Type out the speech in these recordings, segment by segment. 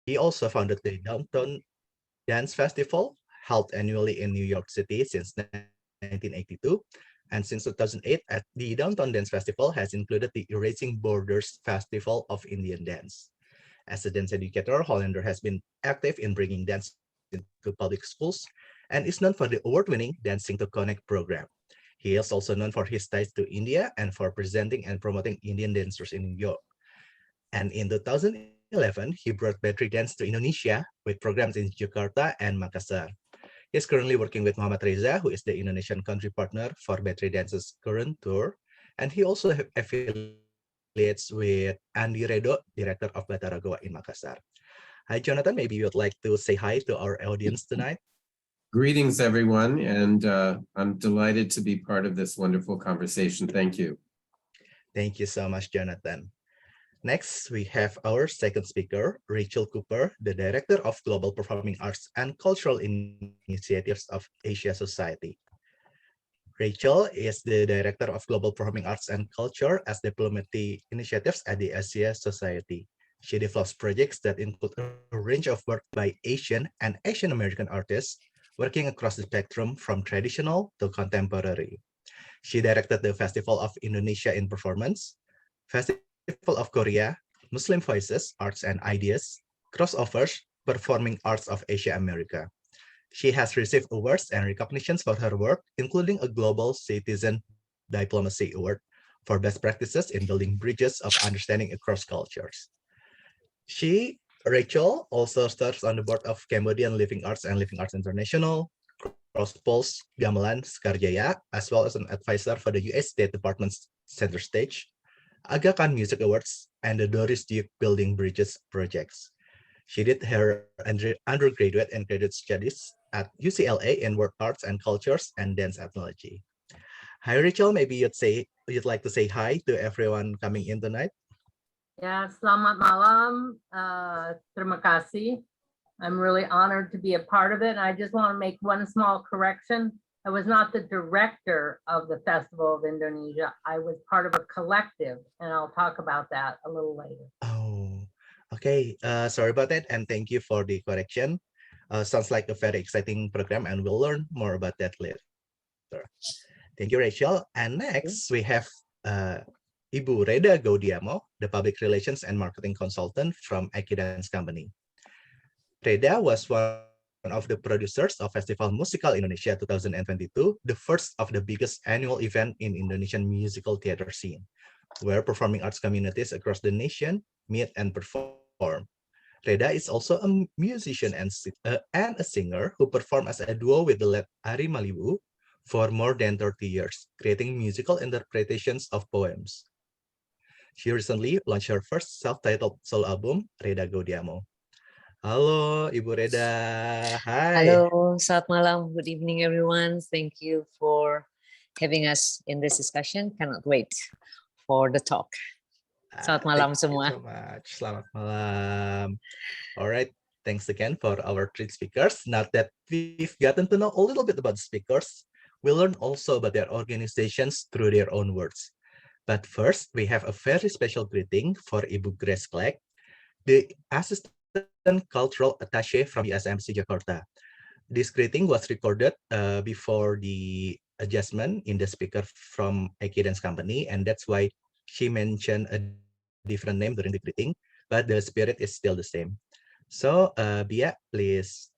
He also founded the Downtown Dance Festival, held annually in New York City since 1982. And since 2008, the Downtown Dance Festival has included the Erasing Borders Festival of Indian Dance. As a dance educator, Hollander has been active in bringing dance into public schools and is known for the award-winning Dancing to Connect program. He is also known for his ties to India and for presenting and promoting Indian dancers in New York. And in 2011, he brought Battery Dance to Indonesia with programs in Jakarta and Makassar. He is currently working with Muhammad Reza, who is the Indonesian country partner for Battery Dance's current tour. And he also affiliates with Andi Redo, director of Batara Goa in Makassar. Hi, Jonathan. Maybe you would like to say hi to our audience tonight. Greetings, everyone, and I'm delighted to be part of this wonderful conversation. Thank you. Thank you so much, Jonathan. Next, we have our second speaker, Rachel Cooper, the Director of Global Performing Arts and Cultural Initiatives of Asia Society. Rachel is the Director of Global Performing Arts and Culture as Diplomacy Initiatives at the Asia Society. She develops projects that include a range of work by Asian and Asian American artists working across the spectrum from traditional to contemporary. She directed the Festival of Indonesia in Performance, Festival of Korea, Muslim Voices, Arts and Ideas, Crossovers, Performing Arts of Asia America. She has received awards and recognitions for her work, including a Global Citizen Diplomacy Award for best practices in building bridges of understanding across cultures. Rachel, also serves on the board of Cambodian Living Arts and Living Arts International, Crosspulse, Gamelan, Skarjaya, as well as an advisor for the U.S. State Department's Center Stage, Aga Khan Music Awards, and the Doris Duke Building Bridges projects. She did her undergraduate and graduate studies at UCLA in World Arts and Cultures and Dance Ethnology. Hi, Rachel. Maybe you'd like to say hi to everyone coming in tonight. Ya, selamat malam. Terima kasih. I'm really honored to be a part of it. And I just want to make one small correction. I was not the director of the Festival of Indonesia. I was part of a collective, and I'll talk about that a little later. Oh, okay. Sorry about that, and thank you for the correction. Sounds like a very exciting program, and we'll learn more about that later. Thank you, Rachel. And next, we have Ibu Reda Gaudiamo, the Public Relations and Marketing Consultant from EKI Dance Company. Reda was one of the producers of Festival Musical Indonesia 2022, the first of the biggest annual event in Indonesian musical theater scene, where performing arts communities across the nation meet and perform. Reda is also a musician and a singer who performed as a duo with the late Ari Malibu for more than 30 years, creating musical interpretations of poems. She recently launched her first self-titled solo album, Reda Gaudiamo. Halo, Ibu Reda. Hi. Hello, selamat malam. Good evening, everyone. Thank you for having us in this discussion. Cannot wait for the talk. Selamat malam semua. Thank you so much. Selamat malam. All right. Thanks again for our three speakers. Now that we've gotten to know a little bit about the speakers, we'll learn also about their organizations through their own words. But first, we have a very special greeting for Ibu Grace Clegg, the Assistant Cultural Attaché from the SMC Jakarta. This greeting was recorded before the adjustment in the speaker from EKI Dance Company, and that's why she mentioned a different name during the greeting, but the spirit is still the same. So, Bia, please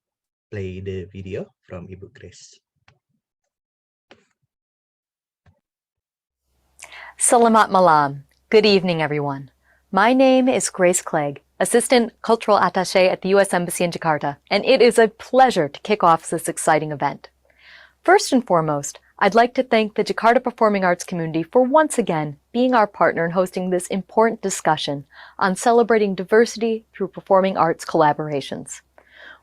play the video from Ibu Grace. Selamat malam. Good evening, everyone. My name is Grace Clegg, Assistant Cultural Attaché at the U.S. Embassy in Jakarta, and it is a pleasure to kick off this exciting event. First and foremost, I'd like to thank the Jakarta Performing Arts community for once again being our partner in hosting this important discussion on celebrating diversity through performing arts collaborations.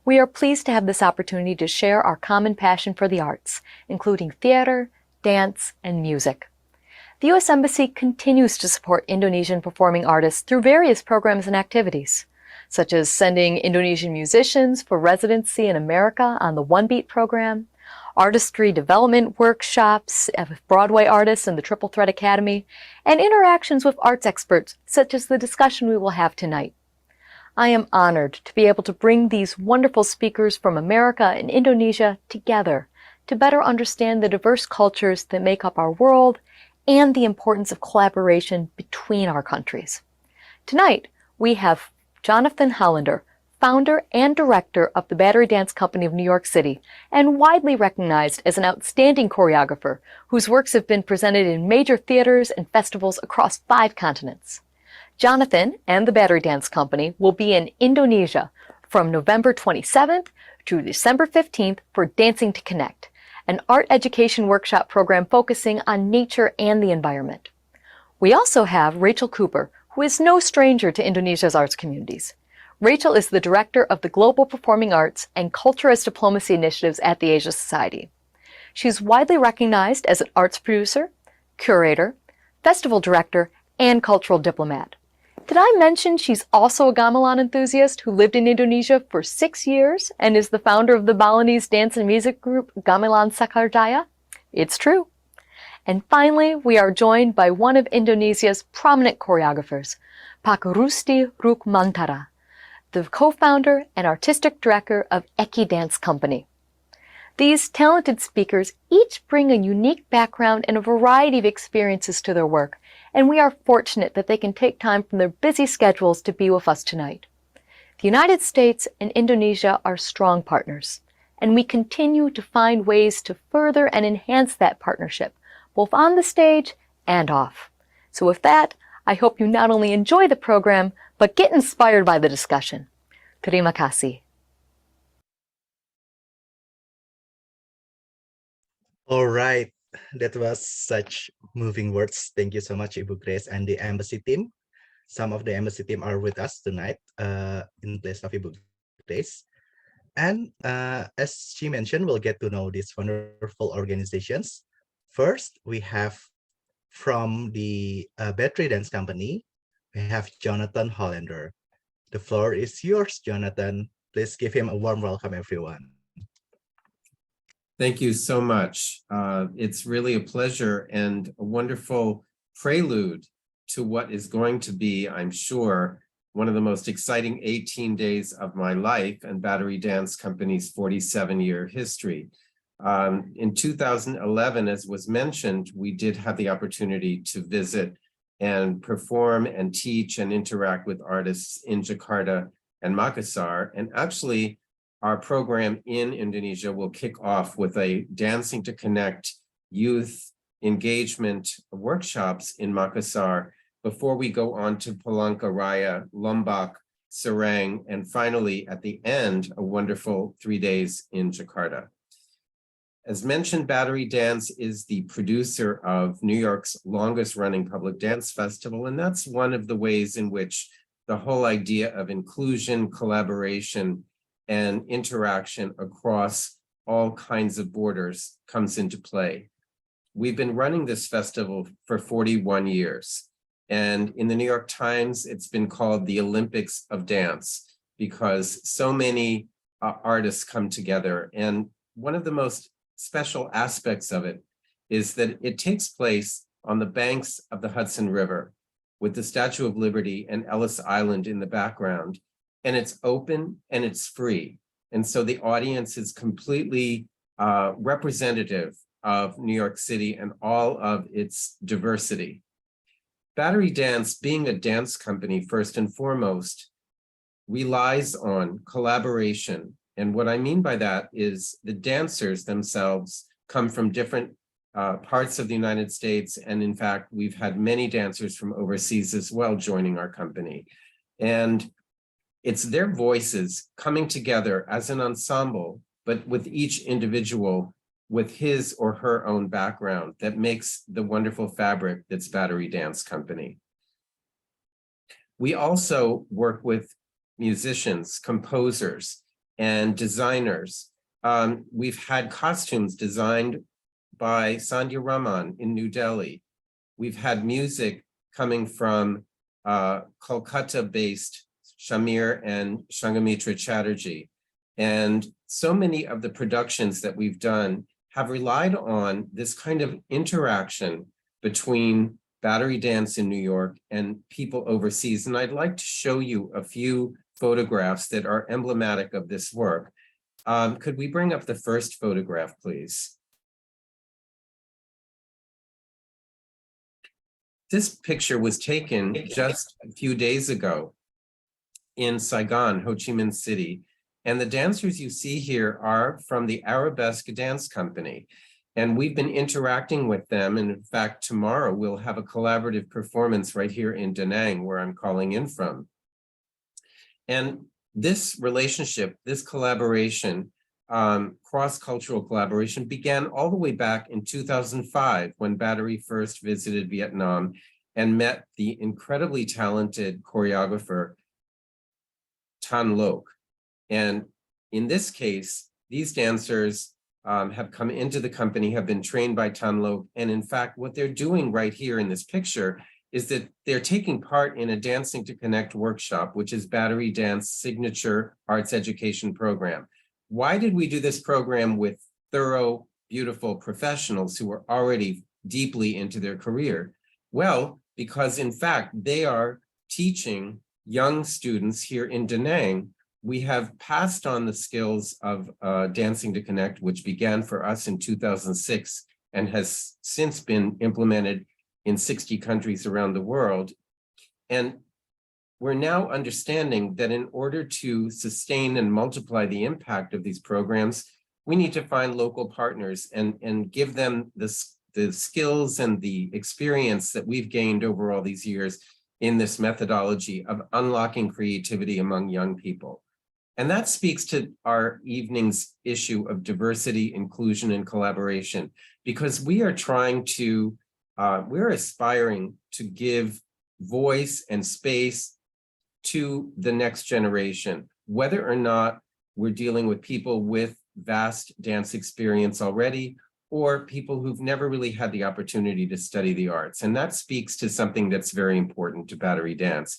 We are pleased to have this opportunity to share our common passion for the arts, including theater, dance, and music. The U.S. Embassy continues to support Indonesian performing artists through various programs and activities, such as sending Indonesian musicians for residency in America on the One Beat program, artistry development workshops with Broadway artists in the Triple Threat Academy, and interactions with arts experts, such as the discussion we will have tonight. I am honored to be able to bring these wonderful speakers from America and Indonesia together to better understand the diverse cultures that make up our world and the importance of collaboration between our countries. Tonight, we have Jonathan Hollander, founder and director of the Battery Dance Company of New York City, and widely recognized as an outstanding choreographer whose works have been presented in major theaters and festivals across 5 continents. Jonathan and the Battery Dance Company will be in Indonesia from November 27th to December 15th for Dancing to Connect, an art education workshop program focusing on nature and the environment. We also have Rachel Cooper, who is no stranger to Indonesia's arts communities. Rachel is the director of the Global Performing Arts and Culture as Diplomacy initiatives at the Asia Society. She's widely recognized as an arts producer, curator, festival director, and cultural diplomat. Did I mention she's also a gamelan enthusiast who lived in Indonesia for 6 years and is the founder of the Balinese dance and music group Gamelan Sakarjaya? It's true. And finally, we are joined by one of Indonesia's prominent choreographers, Pak Rusti Rukmantara, the co-founder and artistic director of EKI Dance Company. These talented speakers each bring a unique background and a variety of experiences to their work, and we are fortunate that they can take time from their busy schedules to be with us tonight. The United States and Indonesia are strong partners, and we continue to find ways to further and enhance that partnership, both on the stage and off. So with that, I hope you not only enjoy the program, but get inspired by the discussion. Terima kasih. All right, that was such moving words. Thank you so much, Ibu Grace and the embassy team. Some of the embassy team are with us tonight in place of Ibu Grace. And as she mentioned, we'll get to know these wonderful organizations. First, we have from the Battery Dance Company, we have Jonathan Hollander. The floor is yours, Jonathan. Please give him a warm welcome, everyone. Thank you so much. It's really a pleasure and a wonderful prelude to what is going to be, I'm sure, one of the most exciting 18 days of my life and Battery Dance Company's 47-year history. In 2011, as was mentioned, we did have the opportunity to visit and perform and teach and interact with artists in Jakarta and Makassar. And actually, our program in Indonesia will kick off with a Dancing to Connect youth engagement workshops in Makassar before we go on to Palangkaraya, Lombok, Serang, and finally, at the end, a wonderful 3 days in Jakarta. As mentioned, Battery Dance is the producer of New York's longest running public dance festival, and that's one of the ways in which the whole idea of inclusion, collaboration, and interaction across all kinds of borders comes into play. We've been running this festival for 41 years, and in the New York Times, it's been called the Olympics of Dance because so many artists come together, and one of the most special aspects of it is that it takes place on the banks of the Hudson River with the Statue of Liberty and Ellis Island in the background, and it's open and it's free. And so the audience is completely representative of New York City and all of its diversity. Battery Dance, being a dance company first and foremost, relies on collaboration. And what I mean by that is the dancers themselves come from different parts of the United States. And in fact, we've had many dancers from overseas as well joining our company. And it's their voices coming together as an ensemble, but with each individual with his or her own background that makes the wonderful fabric that's Battery Dance Company. We also work with musicians, composers, and designers. We've had costumes designed by Sandhya Raman in New Delhi. We've had music coming from Kolkata-based Shamir and Shangamitra Chatterjee. And so many of the productions that we've done have relied on this kind of interaction between Battery Dance in New York and people overseas. And I'd like to show you a few photographs that are emblematic of this work. Could we bring up the first photograph, please? This picture was taken just a few days ago in Saigon, Ho Chi Minh City. And the dancers you see here are from the Arabesque Dance Company. And we've been interacting with them. And in fact, tomorrow we'll have a collaborative performance right here in Da Nang, where I'm calling in from. And this relationship, this collaboration, cross-cultural collaboration began all the way back in 2005 when Battery first visited Vietnam and met the incredibly talented choreographer Tan Loc. And in this case, these dancers have come into the company, have been trained by Tan Loc. And in fact, what they're doing right here in this picture is that they're taking part in a Dancing to Connect workshop, which is Battery Dance signature arts education program. Why did we do this program with thorough, beautiful professionals who were already deeply into their career? Well, because in fact, they are teaching young students here in Da Nang. We have passed on the skills of Dancing to Connect, which began for us in 2006 and has since been implemented in 60 countries around the world. And we're now understanding that in order to sustain and multiply the impact of these programs, we need to find local partners and give them the skills and the experience that we've gained over all these years in this methodology of unlocking creativity among young people. And that speaks to our evening's issue of diversity, inclusion, and collaboration, because we are trying to, we're aspiring to give voice and space to the next generation, whether or not we're dealing with people with vast dance experience already, or people who've never really had the opportunity to study the arts. And that speaks to something that's very important to Battery Dance,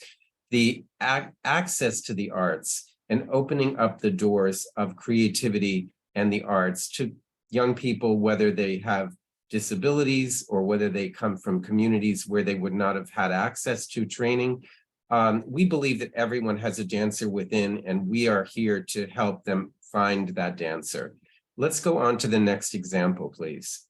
the access to the arts and opening up the doors of creativity and the arts to young people, whether they have disabilities or whether they come from communities where they would not have had access to training. We believe that everyone has a dancer within, and we are here to help them find that dancer. Let's go on to the next example, please.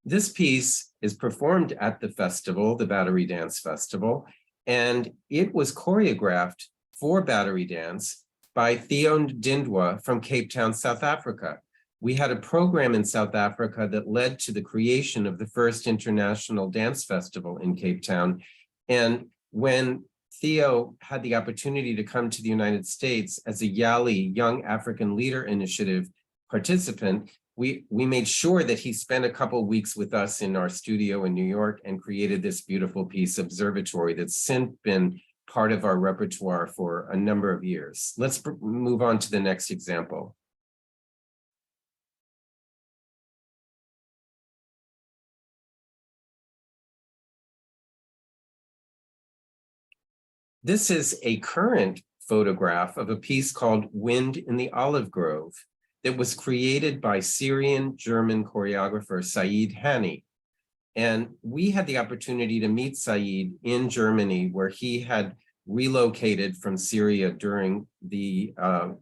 This piece is performed at the festival, the Battery Dance Festival, and it was choreographed for Battery Dance by Theo Ndindwa from Cape Town, South Africa. We had a program in South Africa that led to the creation of the first international dance festival in Cape Town. And when Theo had the opportunity to come to the United States as a YALI, Young African Leader Initiative participant, we made sure that he spent a couple of weeks with us in our studio in New York and created this beautiful piece, Observatory, that's since been part of our repertoire for a number of years. Let's move on to the next example. This is a current photograph of a piece called Wind in the Olive Grove that was created by Syrian-German choreographer Saeed Hani. And we had the opportunity to meet Saeed in Germany, where he had relocated from Syria during the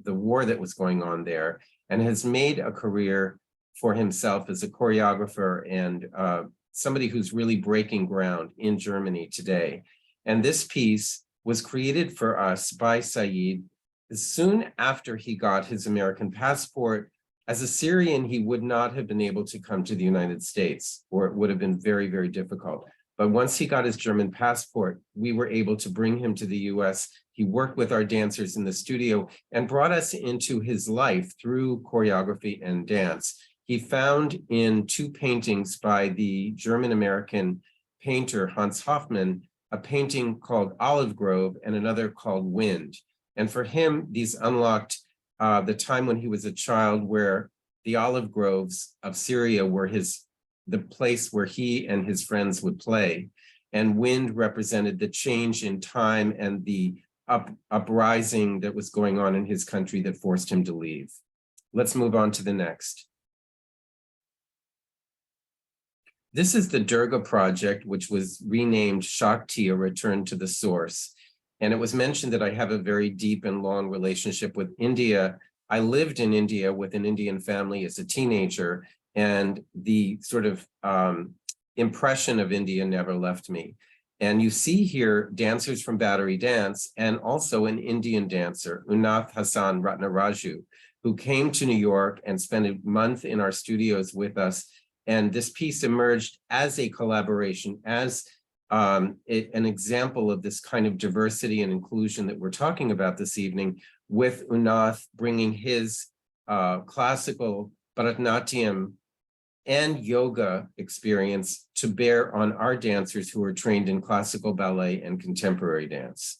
war that was going on there, and has made a career for himself as a choreographer and somebody who's really breaking ground in Germany today. And this piece was created for us by Saeed soon after he got his American passport. As a Syrian, he would not have been able to come to the United States, or it would have been very, very difficult. But once he got his German passport, we were able to bring him to the US. He worked with our dancers in the studio and brought us into his life through choreography and dance. He found in two paintings by the German-American painter Hans Hofmann a painting called Olive Grove and another called Wind. And for him, these unlocked the time when he was a child, where the olive groves of Syria were the place where he and his friends would play. And Wind represented the change in time and the uprising that was going on in his country that forced him to leave. Let's move on to the next. This is the Durga project, which was renamed Shakti, a return to the source. And it was mentioned that I have a very deep and long relationship with India. I lived in India with an Indian family as a teenager, and the sort of impression of India never left me. And you see here dancers from Battery Dance and also an Indian dancer, Unath Hassan Ratnaraju, who came to New York and spent a month in our studios with us. And this piece emerged as a collaboration, as an example of this kind of diversity and inclusion that we're talking about this evening, with Unath bringing his classical Bharatanatyam and yoga experience to bear on our dancers who are trained in classical ballet and contemporary dance.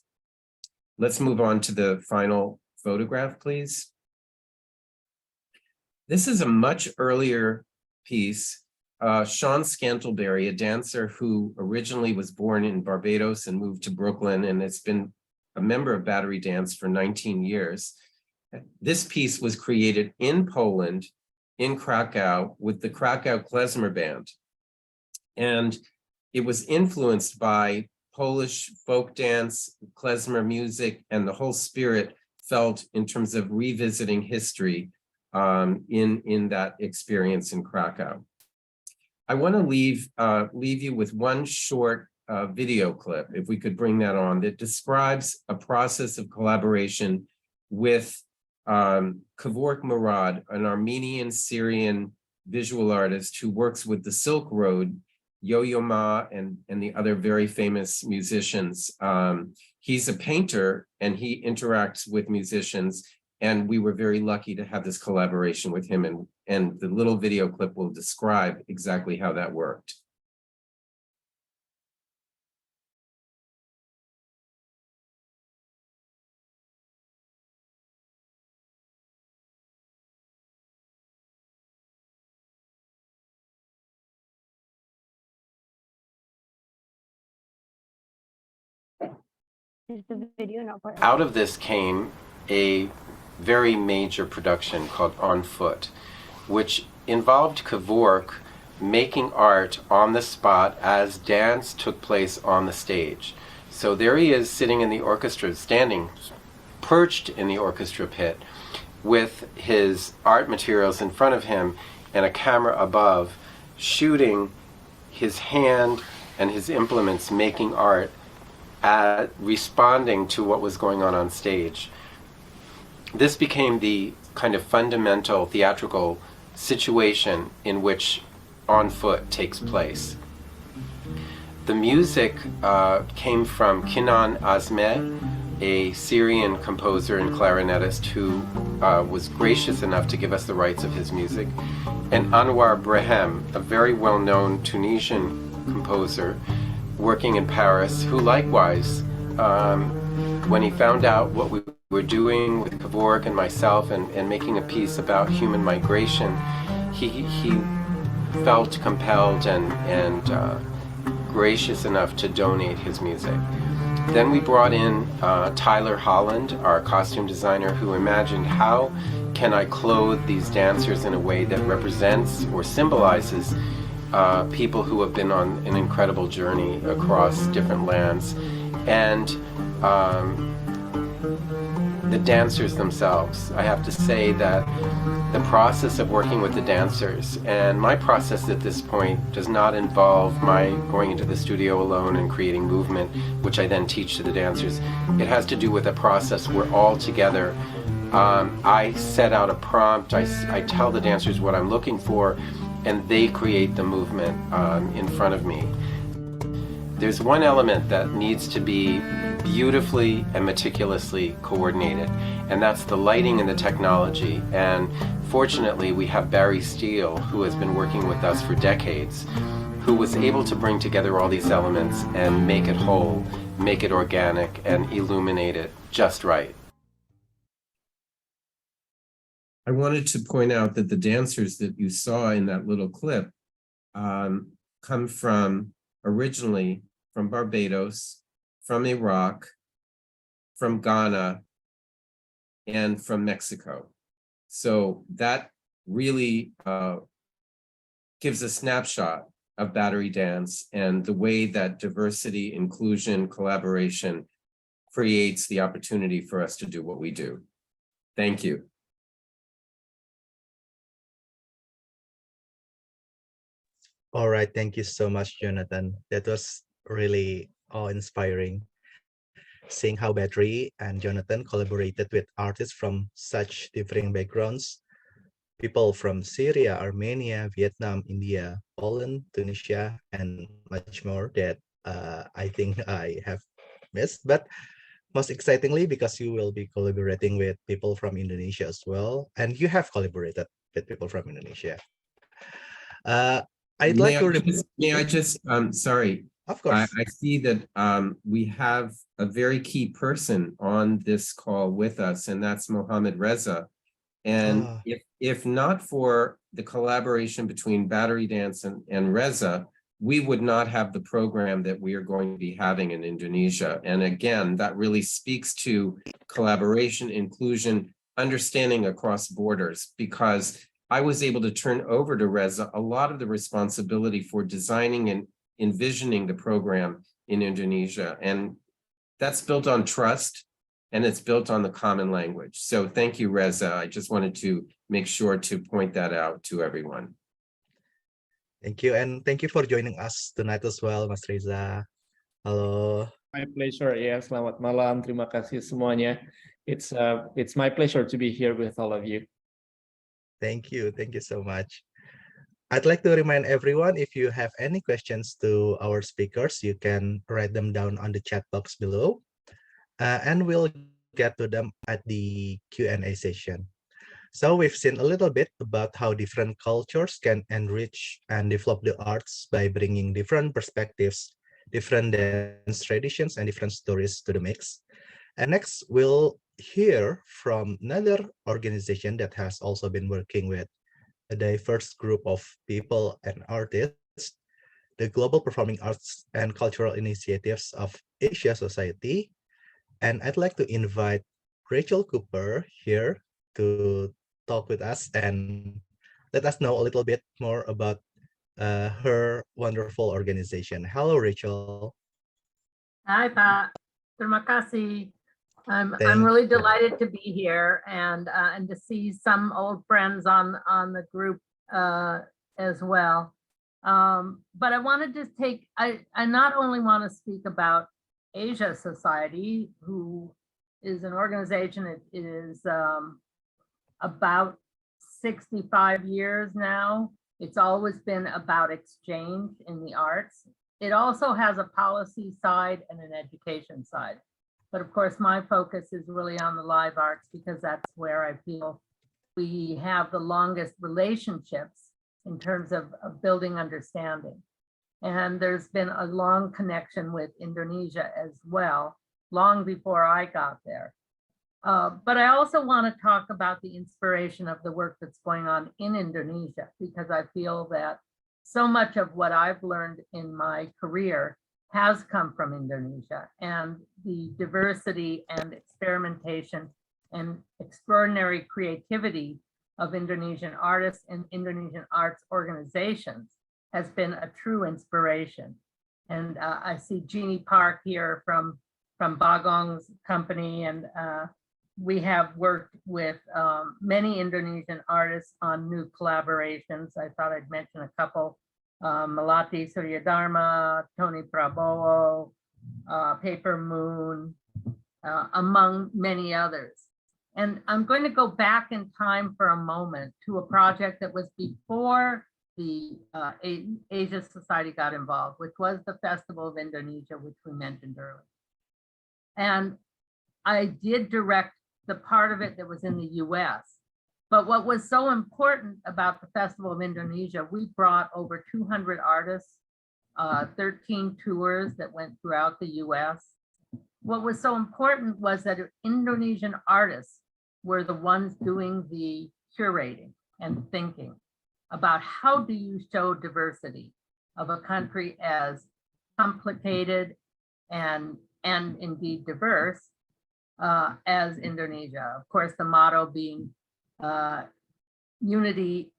Let's move on to the final photograph, please. This is a much earlier piece. Sean Scantlebury, a dancer who originally was born in Barbados and moved to Brooklyn and has been a member of Battery Dance for 19 years. This piece was created in Poland, in Krakow, with the Krakow Klezmer Band. And it was influenced by Polish folk dance, klezmer music, and the whole spirit felt in terms of revisiting history in that experience in Krakow. I want to leave you with one short video clip, if we could bring that on, that describes a process of collaboration with Kevork Murad, an Armenian Syrian visual artist who works with the Silk Road, Yo-Yo Ma and the other very famous musicians. He's a painter and he interacts with musicians, and we were very lucky to have this collaboration with him, and the little video clip will describe exactly how that worked. Is the video not part? Out of this came a very major production called On Foot, which involved Kevork making art on the spot as dance took place on the stage. So there he is sitting in the orchestra, standing, perched in the orchestra pit with his art materials in front of him and a camera above, shooting his hand and his implements, making art, responding to what was going on stage. This became the kind of fundamental theatrical situation in which On Foot takes place. The music came from Kinan Azmeh, a Syrian composer and clarinetist who was gracious enough to give us the rights of his music, and Anwar Brehem, a very well-known Tunisian composer working in Paris, who likewise, when he found out what we were doing with Kevork and myself and making a piece about human migration, he felt compelled and gracious enough to donate his music. Then we brought in Tyler Holland, our costume designer, who imagined how can I clothe these dancers in a way that represents or symbolizes people who have been on an incredible journey across different lands, and the dancers themselves. I have to say that the process of working with the dancers, and my process at this point does not involve my going into the studio alone and creating movement, which I then teach to the dancers. It has to do with a process where all together I set out a prompt, I tell the dancers what I'm looking for, and they create the movement in front of me. There's one element that needs to be beautifully and meticulously coordinated, and that's the lighting and the technology. And fortunately, we have Barry Steele, who has been working with us for decades, who was able to bring together all these elements and make it whole, make it organic, and illuminate it just right. I wanted to point out that the dancers that you saw in that little clip come from, originally from Barbados, from Iraq, from Ghana, and from Mexico. So that really gives a snapshot of Battery Dance and the way that diversity, inclusion, collaboration creates the opportunity for us to do what we do. Thank you. All right, thank you so much, Jonathan. That was really awe-inspiring. Seeing how Badri and Jonathan collaborated with artists from such differing backgrounds, people from Syria, Armenia, Vietnam, India, Poland, Tunisia, and much more that I think I have missed. But most excitingly, because you will be collaborating with people from Indonesia as well, and you have collaborated with people from Indonesia. I'd like to sorry. Of course. I see that we have a very key person on this call with us, and that's Mohammed Reza. And if not for the collaboration between Battery Dance and Reza, we would not have the program that we are going to be having in Indonesia. And again, that really speaks to collaboration, inclusion, understanding across borders, because I was able to turn over to Reza a lot of the responsibility for designing and envisioning the program in Indonesia. And that's built on trust, and it's built on the common language. So thank you, Reza. I just wanted to make sure to point that out to everyone. Thank you, and thank you for joining us tonight as well, Mas Reza. Hello. My pleasure. Ya, selamat malam. Terima kasih semuanya. It's my pleasure to be here with all of you. Thank you so much. I'd like to remind everyone, if you have any questions to our speakers, you can write them down on the chat box below, and we'll get to them at the Q&A session. So we've seen a little bit about how different cultures can enrich and develop the arts by bringing different perspectives, different dance traditions, and different stories to the mix. And next, we'll hear from another organization that has also been working with a diverse group of people and artists, the Global Performing Arts and Cultural Initiatives of Asia Society. And I'd like to invite Rachel Cooper here to talk with us and let us know a little bit more about her wonderful organization. Hello, Rachel. Hi, Pat. Terima kasih. I'm really delighted to be here and to see some old friends on the group as well. But I wanted to I not only want to speak about Asia Society, who is an organization. It is about 65 years now. It's always been about exchange in the arts. It also has a policy side and an education side. But of course, my focus is really on the live arts because that's where I feel we have the longest relationships in terms of building understanding. And there's been a long connection with Indonesia as well, long before I got there. But I also want to talk about the inspiration of the work that's going on in Indonesia, because I feel that so much of what I've learned in my career has come from Indonesia, and the diversity and experimentation and extraordinary creativity of Indonesian artists and Indonesian arts organizations has been a true inspiration. And I see Jeannie Park here from Bagong's company, and we have worked with many Indonesian artists on new collaborations. I thought I'd mention a couple. Melati Suryadharma, Tony Prabowo, Paper Moon, among many others. And I'm going to go back in time for a moment to a project that was before the Asia Society got involved, which was the Festival of Indonesia, which we mentioned earlier. And I did direct the part of it that was in the US. But what was so important about the Festival of Indonesia, we brought over 200 artists, 13 tours that went throughout the US. What was so important was that Indonesian artists were the ones doing the curating and thinking about how do you show diversity of a country as complicated and indeed diverse as Indonesia. Of course, the motto being unity,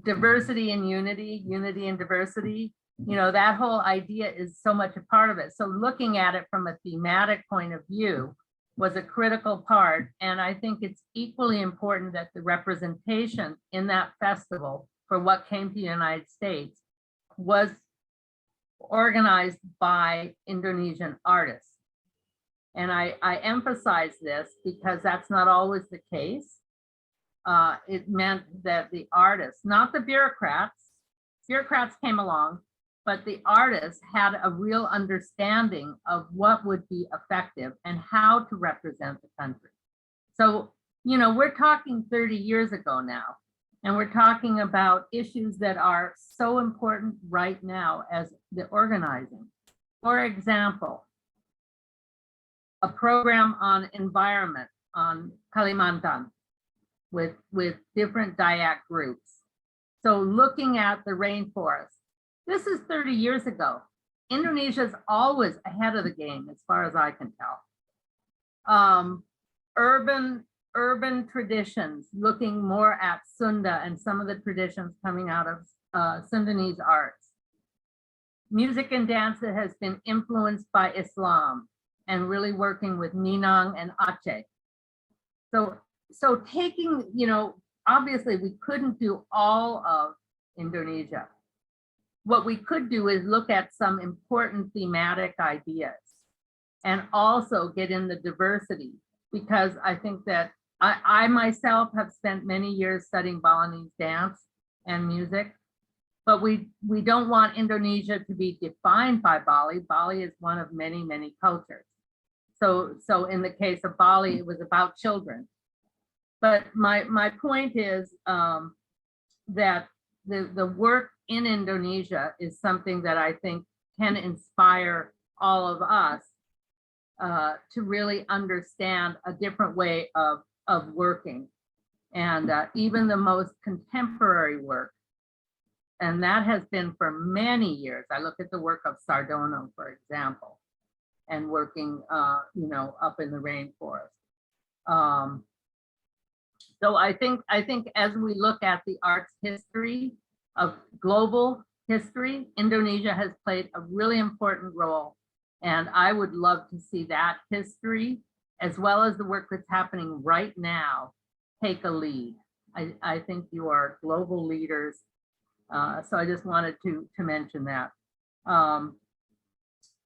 diversity and unity, unity and diversity. You know, that whole idea is so much a part of it. So looking at it from a thematic point of view was a critical part. And I think it's equally important that the representation in that festival for what came to the United States was organized by Indonesian artists. And I emphasize this because that's not always the case. It meant that the artists, not the bureaucrats came along, but the artists had a real understanding of what would be effective and how to represent the country. So, you know, we're talking 30 years ago now, and we're talking about issues that are so important right now as the organizing. For example, a program on environment on Kalimantan with different Dayak groups. So looking at the rainforest, this is 30 years ago. Indonesia's always ahead of the game, as far as I can tell. Urban traditions, looking more at Sunda and some of the traditions coming out of Sundanese arts. Music and dance that has been influenced by Islam and really working with Minang and Aceh. So taking, you know, obviously we couldn't do all of Indonesia. What we could do is look at some important thematic ideas and also get in the diversity, because I think that I myself have spent many years studying Balinese dance and music, but we don't want Indonesia to be defined by Bali. Bali is one of many, many cultures. So in the case of Bali, it was about children. But my point is that the work in Indonesia is something that I think can inspire all of us to really understand a different way of working. And even the most contemporary work, and that has been for many years. I look at the work of Sardono, for example, and working, you know, up in the rainforest. So I think as we look at the arts history of global history, Indonesia has played a really important role. And I would love to see that history, as well as the work that's happening right now, take a lead. I think you are global leaders. So I just wanted to mention that.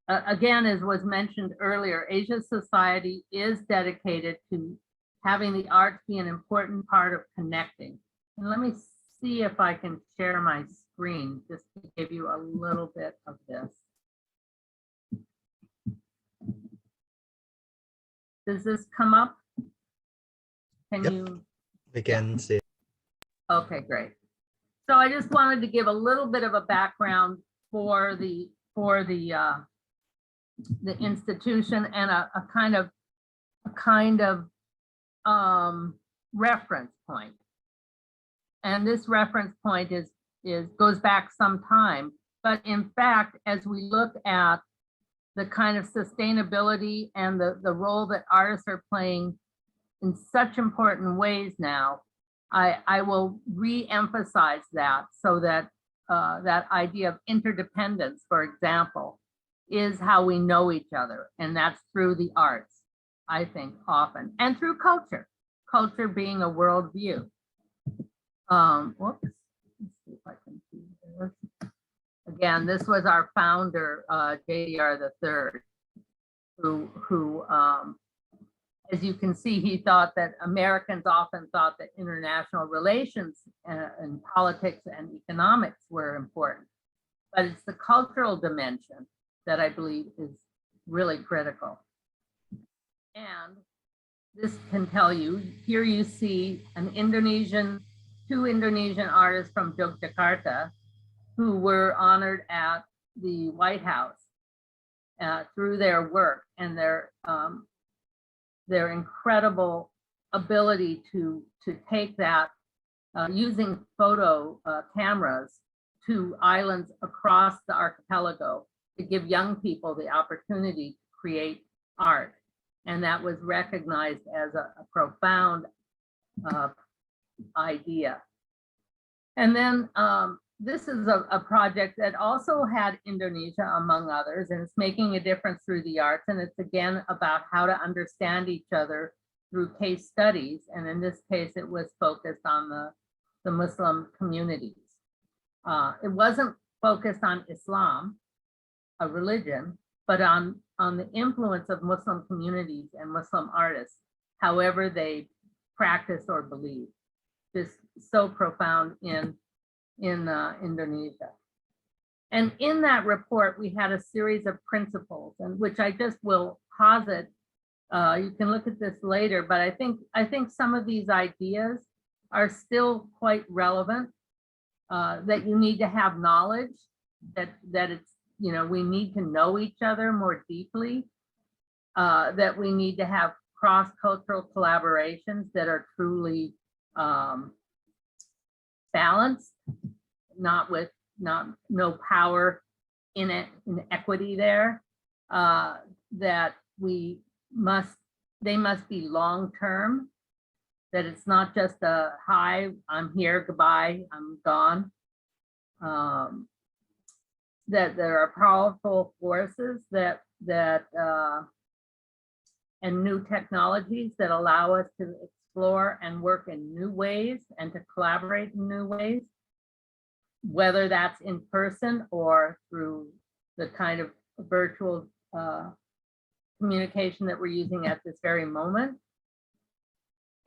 Again, as was mentioned earlier, Asia Society is dedicated to having the arts be an important part of connecting. And let me see if I can share my screen just to give you a little bit of this. Does this come up? Can Yep. you? We can see. Okay, great. So I just wanted to give a little bit of a background for the institution and a kind of reference point. And this reference point goes back some time, but in fact, as we look at the kind of sustainability and the role that artists are playing in such important ways now, I will re-emphasize that, so that that idea of interdependence, for example, is how we know each other. And that's through the arts, I think, often, and through culture culture being a worldview. Whoops, let's see if I can see this. Again, this was our founder, JDR III, who as you can see, he thought that Americans often thought that international relations and politics and economics were important, but it's the cultural dimension that I believe is really critical. And this can tell you, here you see two Indonesian artists from Jakarta who were honored at the White House through their work and their incredible ability to take that using photo cameras to islands across the archipelago to give young people the opportunity to create art. And that was recognized as a profound idea. And then this is a project that also had Indonesia among others, and it's making a difference through the arts. And it's again about how to understand each other through case studies. And in this case, it was focused on the Muslim communities. It wasn't focused on Islam, a religion, but on the influence of Muslim communities and Muslim artists, however they practice or believe. Just so profound in Indonesia. And in that report, we had a series of principles, and which I just will posit. You can look at this later, but I think some of these ideas are still quite relevant. That you need to have knowledge, that it's, you know, we need to know each other more deeply, that we need to have cross-cultural collaborations that are truly balanced, no power inequity there, that they must be long-term, that it's not just a hi, I'm here, goodbye, I'm gone. That there are powerful forces that and new technologies that allow us to explore and work in new ways and to collaborate in new ways, whether that's in person or through the kind of virtual communication that we're using at this very moment.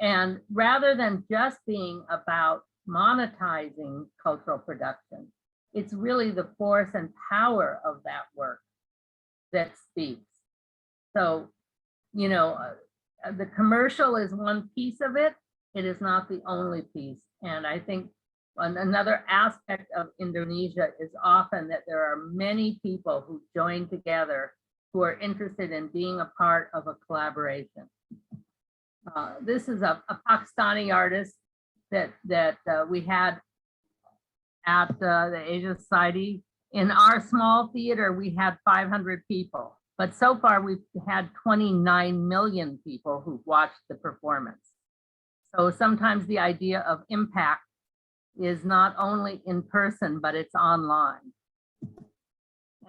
And rather than just being about monetizing cultural production, it's really the force and power of that work that speaks. So, you know, the commercial is one piece of it. It is not the only piece. And I think another aspect of Indonesia is often that there are many people who join together who are interested in being a part of a collaboration. This is a Pakistani artist that we had at the Asia Society. In our small theater, we had 500 people, but so far we've had 29 million people who've watched the performance. So sometimes the idea of impact is not only in person, but it's online.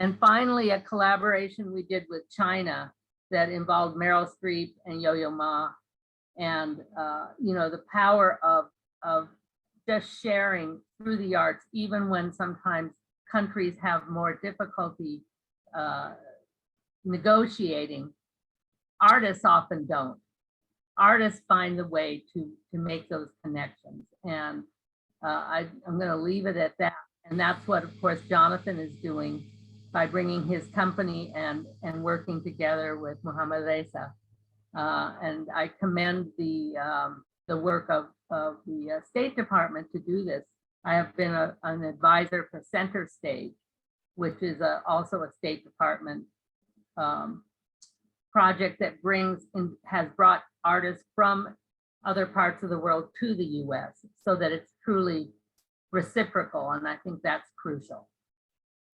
And finally, a collaboration we did with China that involved Meryl Streep and Yo-Yo Ma. And you know, the power of just sharing through the arts, even when sometimes countries have more difficulty negotiating, artists often don't. Artists find the way to make those connections. And I'm going to leave it at that. And that's what, of course, Jonathan is doing by bringing his company and working together with Muhammad Reza. And I commend the work of the State Department to do this. I have been an advisor for Center Stage, which is also a State Department project that has brought artists from other parts of the world to the US so that it's truly reciprocal. And I think that's crucial.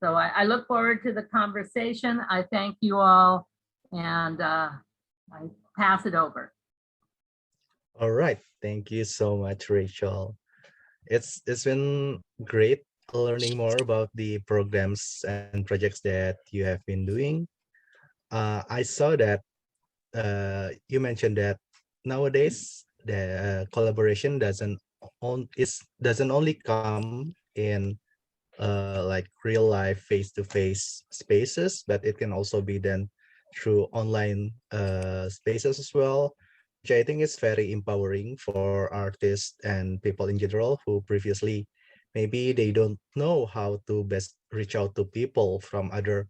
So I look forward to the conversation. I thank you all, and I pass it over. All right. Thank you so much, Rachel. It's been great learning more about the programs and projects that you have been doing. I saw that you mentioned that nowadays the collaboration doesn't only come in like real life face-to-face spaces, but it can also be done through online spaces as well, which I think is very empowering for artists and people in general who previously maybe they don't know how to best reach out to people from other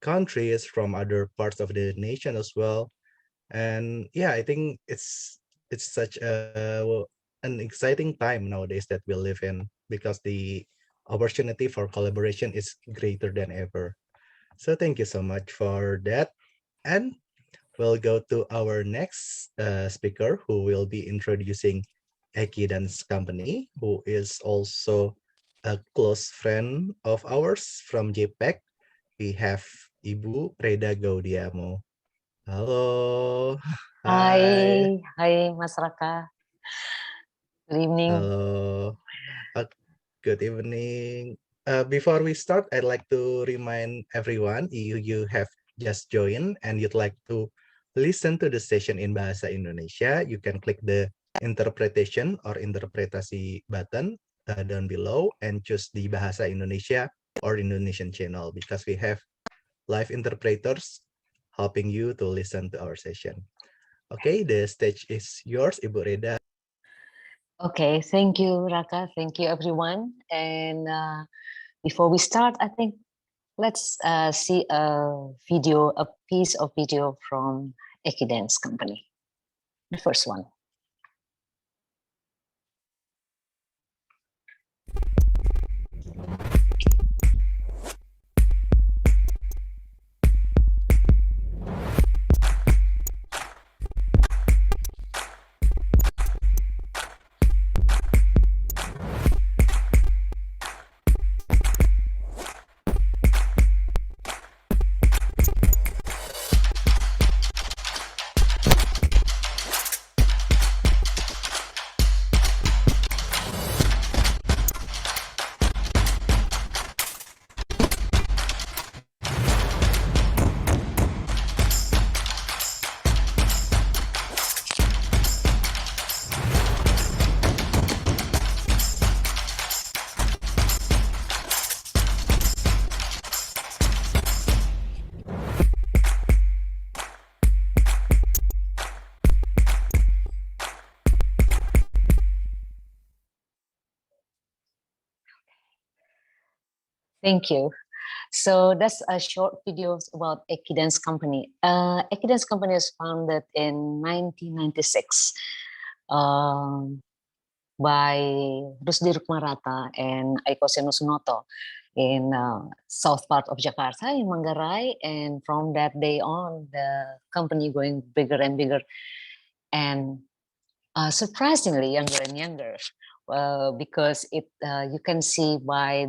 countries, from other parts of the nation as well. And yeah, I think it's such an exciting time nowadays that we live in, because the opportunity for collaboration is greater than ever. So thank you so much for that. And we'll go to our next speaker, who will be introducing EKI Dance Company, who is also a close friend of ours from JPAC. We have Ibu Reda Gaudiamo. Halo. Hai Mas Raka. Good evening. Halo. Good evening. Before we start, I'd like to remind everyone you have just joined and you'd like to listen to the session in Bahasa Indonesia, you can click the interpretation or interpretasi button down below and choose the Bahasa Indonesia or Indonesian channel because we have live interpreters helping you to listen to our session. Okay, the stage is yours, Ibu Reda. Okay, thank you, Raka. Thank you, everyone. And before we start, I think let's see a piece of video from EKI Dance Company. The first one. Thank you. So that's a short video about EKI Dance Company. EKI Dance Company was founded in 1996 by Rusdi Rukmarata and Aiko Senosunoto in south part of Jakarta in Manggarai. And from that day on, the company going bigger and bigger and surprisingly younger and younger because you can see by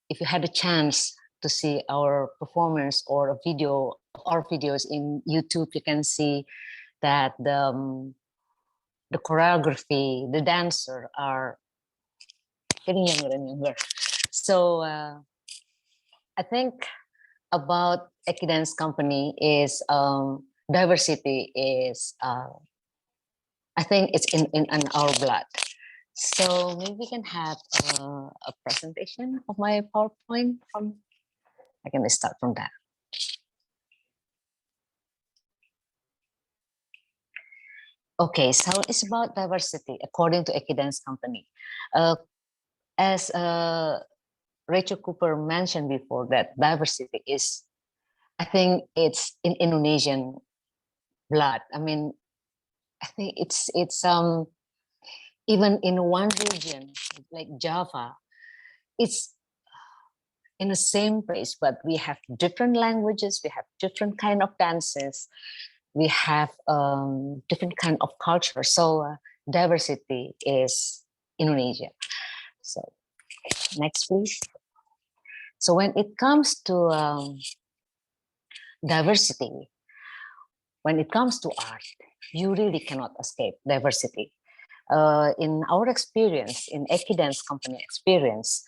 if you had a chance to see our performance or a video of our videos in YouTube, you can see that the choreography, the dancer are getting younger and younger. So I think about EKI Dance Company is diversity is I think it's in our blood. So maybe we can have a presentation of my PowerPoint from, I can start from that. Okay, so it's about diversity according to EKI Dance Company. As Rachel Cooper mentioned before, that diversity is, I think it's in Indonesian blood. I mean, I think it's even in one region like Java, it's in the same place, but we have different languages, we have different kind of dances, we have different kind of culture. So diversity is Indonesia. So next, please. So when it comes to diversity, when it comes to art, you really cannot escape diversity. In our experience, in EKI Dance Company experience,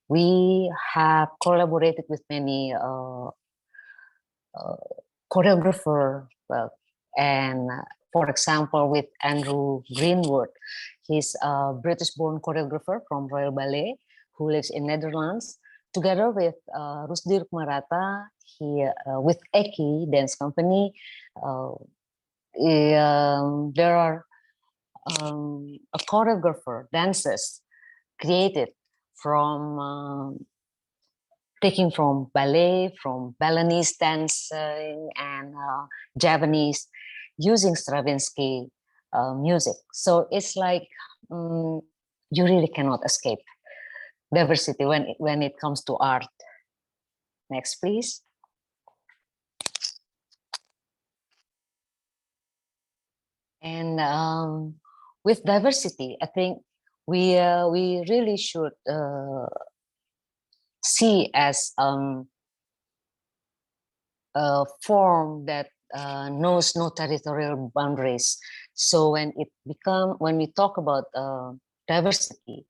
we have collaborated with many choreographer, and for example, with Andrew Greenwood. He's a British-born choreographer from Royal Ballet who lives in Netherlands. Together with Rusdi Rukmarata, he with EKI Dance Company, there are a choreographer dances created from taking from ballet, from Balinese dancing and Japanese, using Stravinsky music. So it's like you really cannot escape diversity when it comes to art. Next, please. And with diversity, I think we really should see as a form that knows no territorial boundaries. So when we talk about diversity,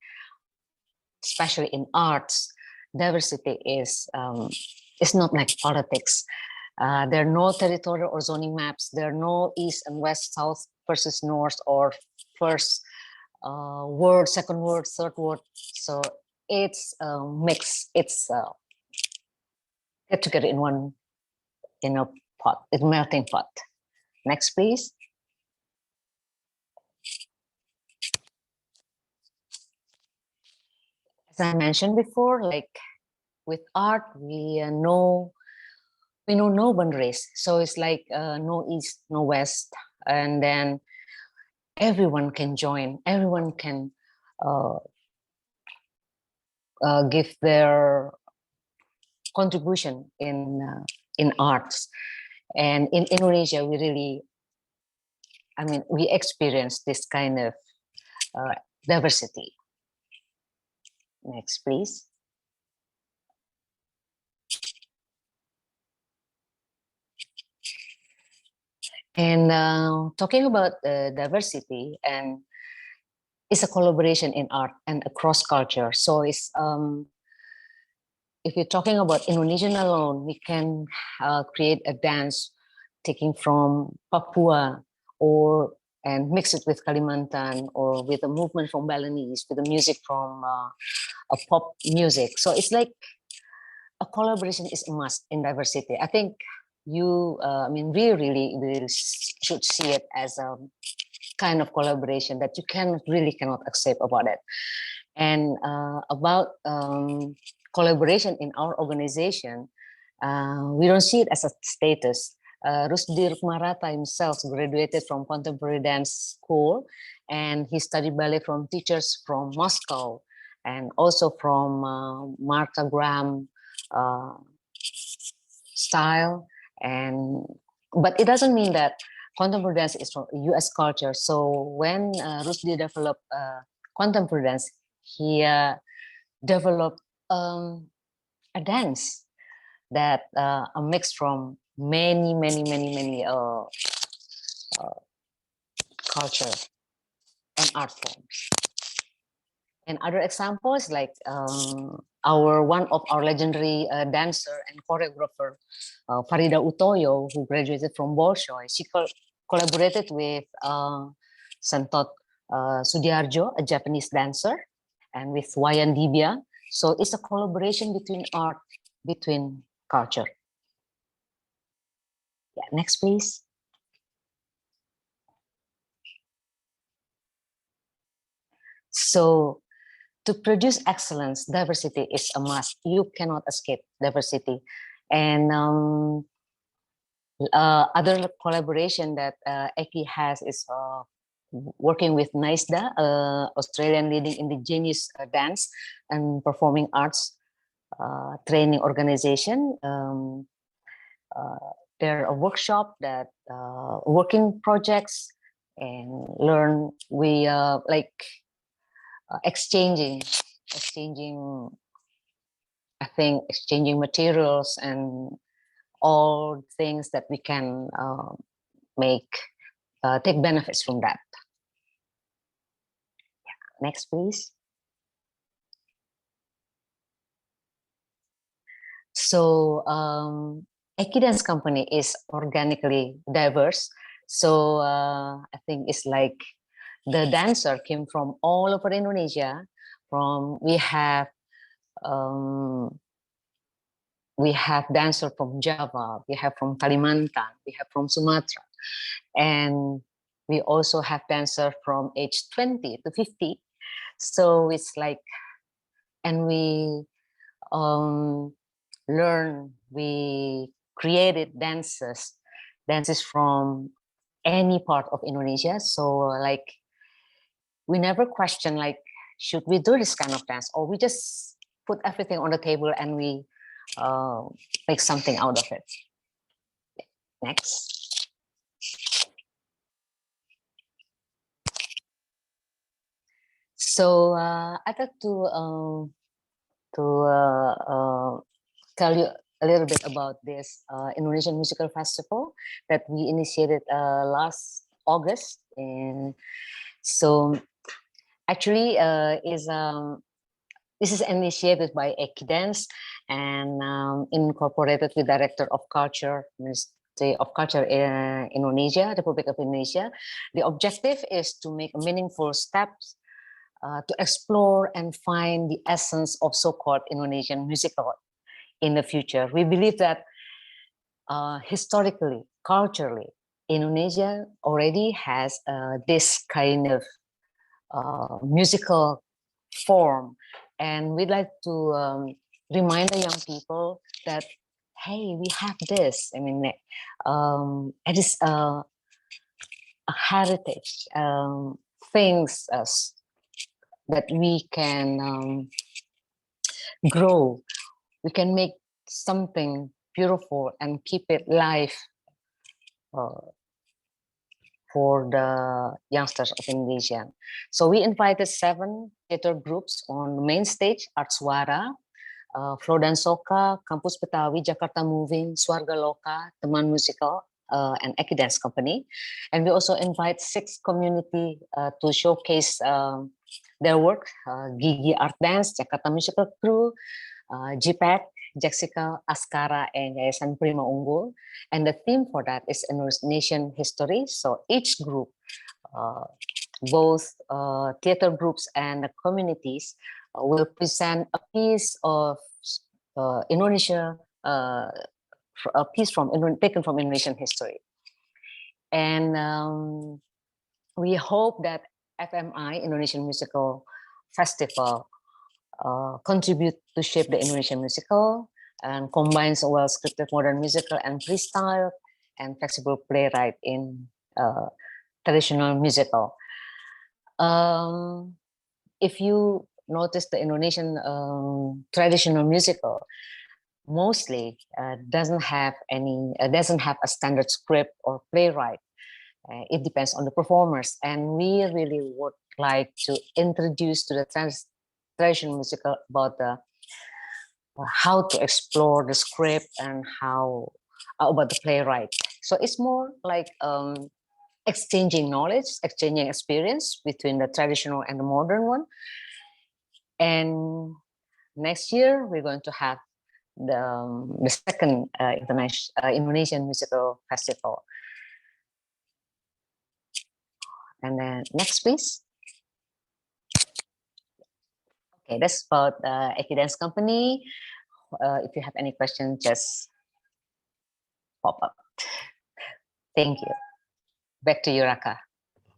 especially in arts, diversity is not like politics. There are no territorial or zoning maps. There are no east and west, south versus north, or first word, second word, third word. So it's mixed. It's get together in a pot, in melting pot. Next, please. As I mentioned before, like with art, we know no boundaries. So it's like no east, no west, and then everyone can join. Everyone can give their contribution in arts. And in Indonesia, we really, we experience this kind of diversity. Next, please. And talking about diversity, and it's a collaboration in art and across culture. So it's if you're talking about Indonesian alone, we can create a dance taking from Papua and mix it with Kalimantan, or with a movement from Balinese, with the music from a pop music. So it's like a collaboration is a must in diversity. I think we really should see it as a kind of collaboration that you cannot accept about it. And about collaboration in our organization, we don't see it as a status. Rusdi Rukmarata himself graduated from Contemporary Dance School, and he studied ballet from teachers from Moscow, and also from Martha Graham style. But it doesn't mean that contemporary dance is from U.S. culture. So when Rusdi developed contemporary dance, he developed a dance that a mix from many culture and art forms. And other examples, like one of our legendary dancer and choreographer, Farida Utoyo, who graduated from Bolshoi. She collaborated with Santot Sudiarjo, a Japanese dancer, and with Wayan Dibia. So it's a collaboration between art, between culture. Yeah, next, please. So to produce excellence, diversity is a must. You cannot escape diversity. And other collaboration that EKI has is working with NISDA, Australian leading indigenous dance and performing arts training organization. There are a workshop that working projects and learn. We exchanging materials and all things that we can take benefits from that. Yeah. Next, please. So EKI Dance Company is organically diverse. So I think it's like the dancer came from all over Indonesia. We have dancer from Java, we have from Kalimantan, we have from Sumatra, and we also have dancer from age 20 to 50. So it's like, and we we created dances from any part of Indonesia. So like, we never question like, should we do this kind of dance, or we just put everything on the table and we make something out of it. Next. So I'd like to tell you a little bit about this Indonesian Musical Festival that we initiated last August. And so actually this is initiated by EKI Dance and incorporated with Director of Culture, Ministry of Culture in Indonesia, Republic of Indonesia. The objective is to make meaningful steps to explore and find the essence of so-called Indonesian musical in the future. We believe that historically, culturally, Indonesia already has this kind of musical form, and we'd like to remind the young people that, hey, we have this. I mean, it is a heritage, things that we can grow. We can make something beautiful and keep it live for the youngsters of Indonesia. So we invited 7 theater groups on the main stage: Artswara, Flow dan Soka, Kampus Betawi, Jakarta Moving, Swarga Loka, Teman Musical, and EKI Dance Company. And we also invite 6 community to showcase their work: Gigi Art Dance, Jakarta Musical Crew, JPAC, Jaxica, Askara, and Yayasan Prima Unggul. And the theme for that is Indonesian history. So each group, both theater groups and the communities, will present a piece of Indonesia, a piece from taken from Indonesian history. And we hope that FMI, Indonesian Musical Festival, contribute to shape the Indonesian musical and combines a well-scripted modern musical and freestyle and flexible playwright in traditional musical. If you notice, the Indonesian traditional musical mostly doesn't have a standard script or playwright. It depends on the performers, and we really would like to introduce to the traditional musical about the how to explore the script and how about the playwright. So it's more like exchanging knowledge, exchanging experience between the traditional and the modern one. And next year we're going to have the second Indonesian musical festival. And then next, please. Okay, that's about EKI Dance Company. If you have any questions, just pop up. Thank you. Back to you, Raka.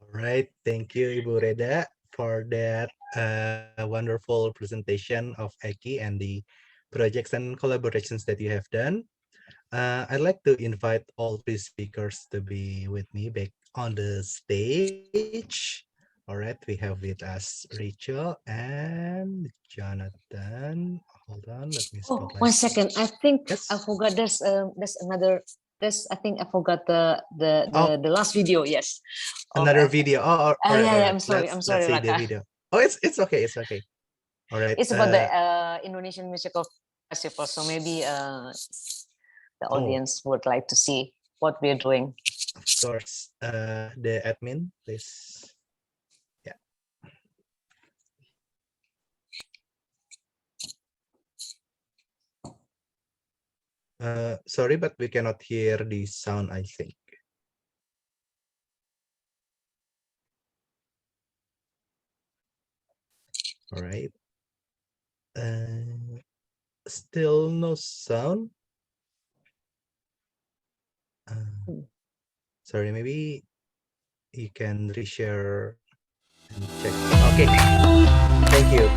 All right, thank you, Ibu Reda, for that wonderful presentation of EKI and the projects and collaborations that you have done. I'd like to invite all 3 speakers to be with me back on the stage. All right, we have with us Rachel and Jonathan. Hold on, let me Oh, spotlight. 1 second. I think Yes. I forgot. There's another. I think I forgot the last video. Yes. Another Okay. video. Oh, all right, Yeah, all yeah. right. I'm sorry. Let's I'm sorry, see the Raka. video. Oh, it's okay. It's okay. All right. It's about the Indonesian Musical Festival. So maybe the audience would like to see what we're doing. Of course, the admin, please. Yeah. Sorry, but we cannot hear the sound, I think. All right. Still no sound. Sorry, maybe you can reshare and check. Okay, thank you.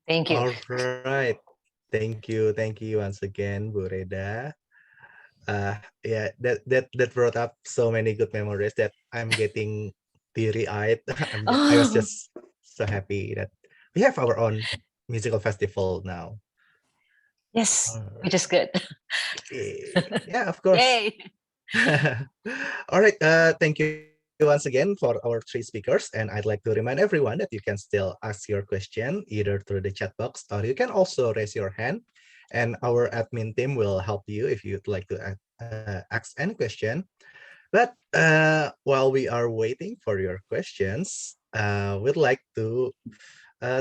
Thank you. All right. Thank you once again, Bu Reda. Yeah, that brought up so many good memories that I'm getting teary-eyed. I was Oh, just so happy that we have our own musical festival now. yes, All which right. is good. Yeah, of course. Yay. All right. Thank you once again for our three speakers. And I'd like to remind everyone that you can still ask your question either through the chat box, or you can also raise your hand and our admin team will help you if you'd like to ask any question. But while we are waiting for your questions, we'd like to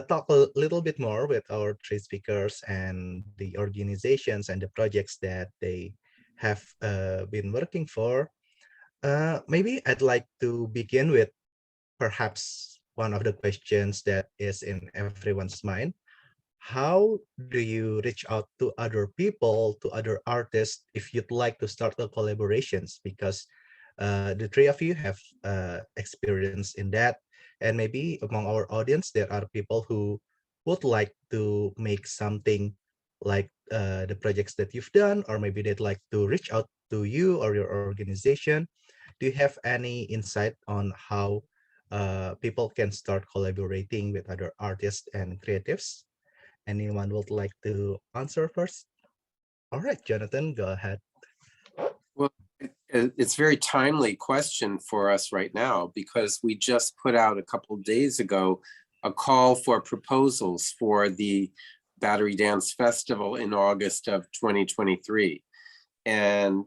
talk a little bit more with our three speakers and the organizations and the projects that they have been working for. Maybe I'd like to begin with perhaps one of the questions that is in everyone's mind. How do you reach out to other people, to other artists, if you'd like to start a collaborations? Because the three of you have experience in that. And maybe among our audience, there are people who would like to make something like the projects that you've done, or maybe they'd like to reach out to you or your organization. Do you have any insight on how people can start collaborating with other artists and creatives? Anyone would like to answer first? All right, Jonathan, go ahead. Well, it's a very timely question for us right now because we just put out a couple of days ago a call for proposals for the Battery Dance Festival in August of 2023. And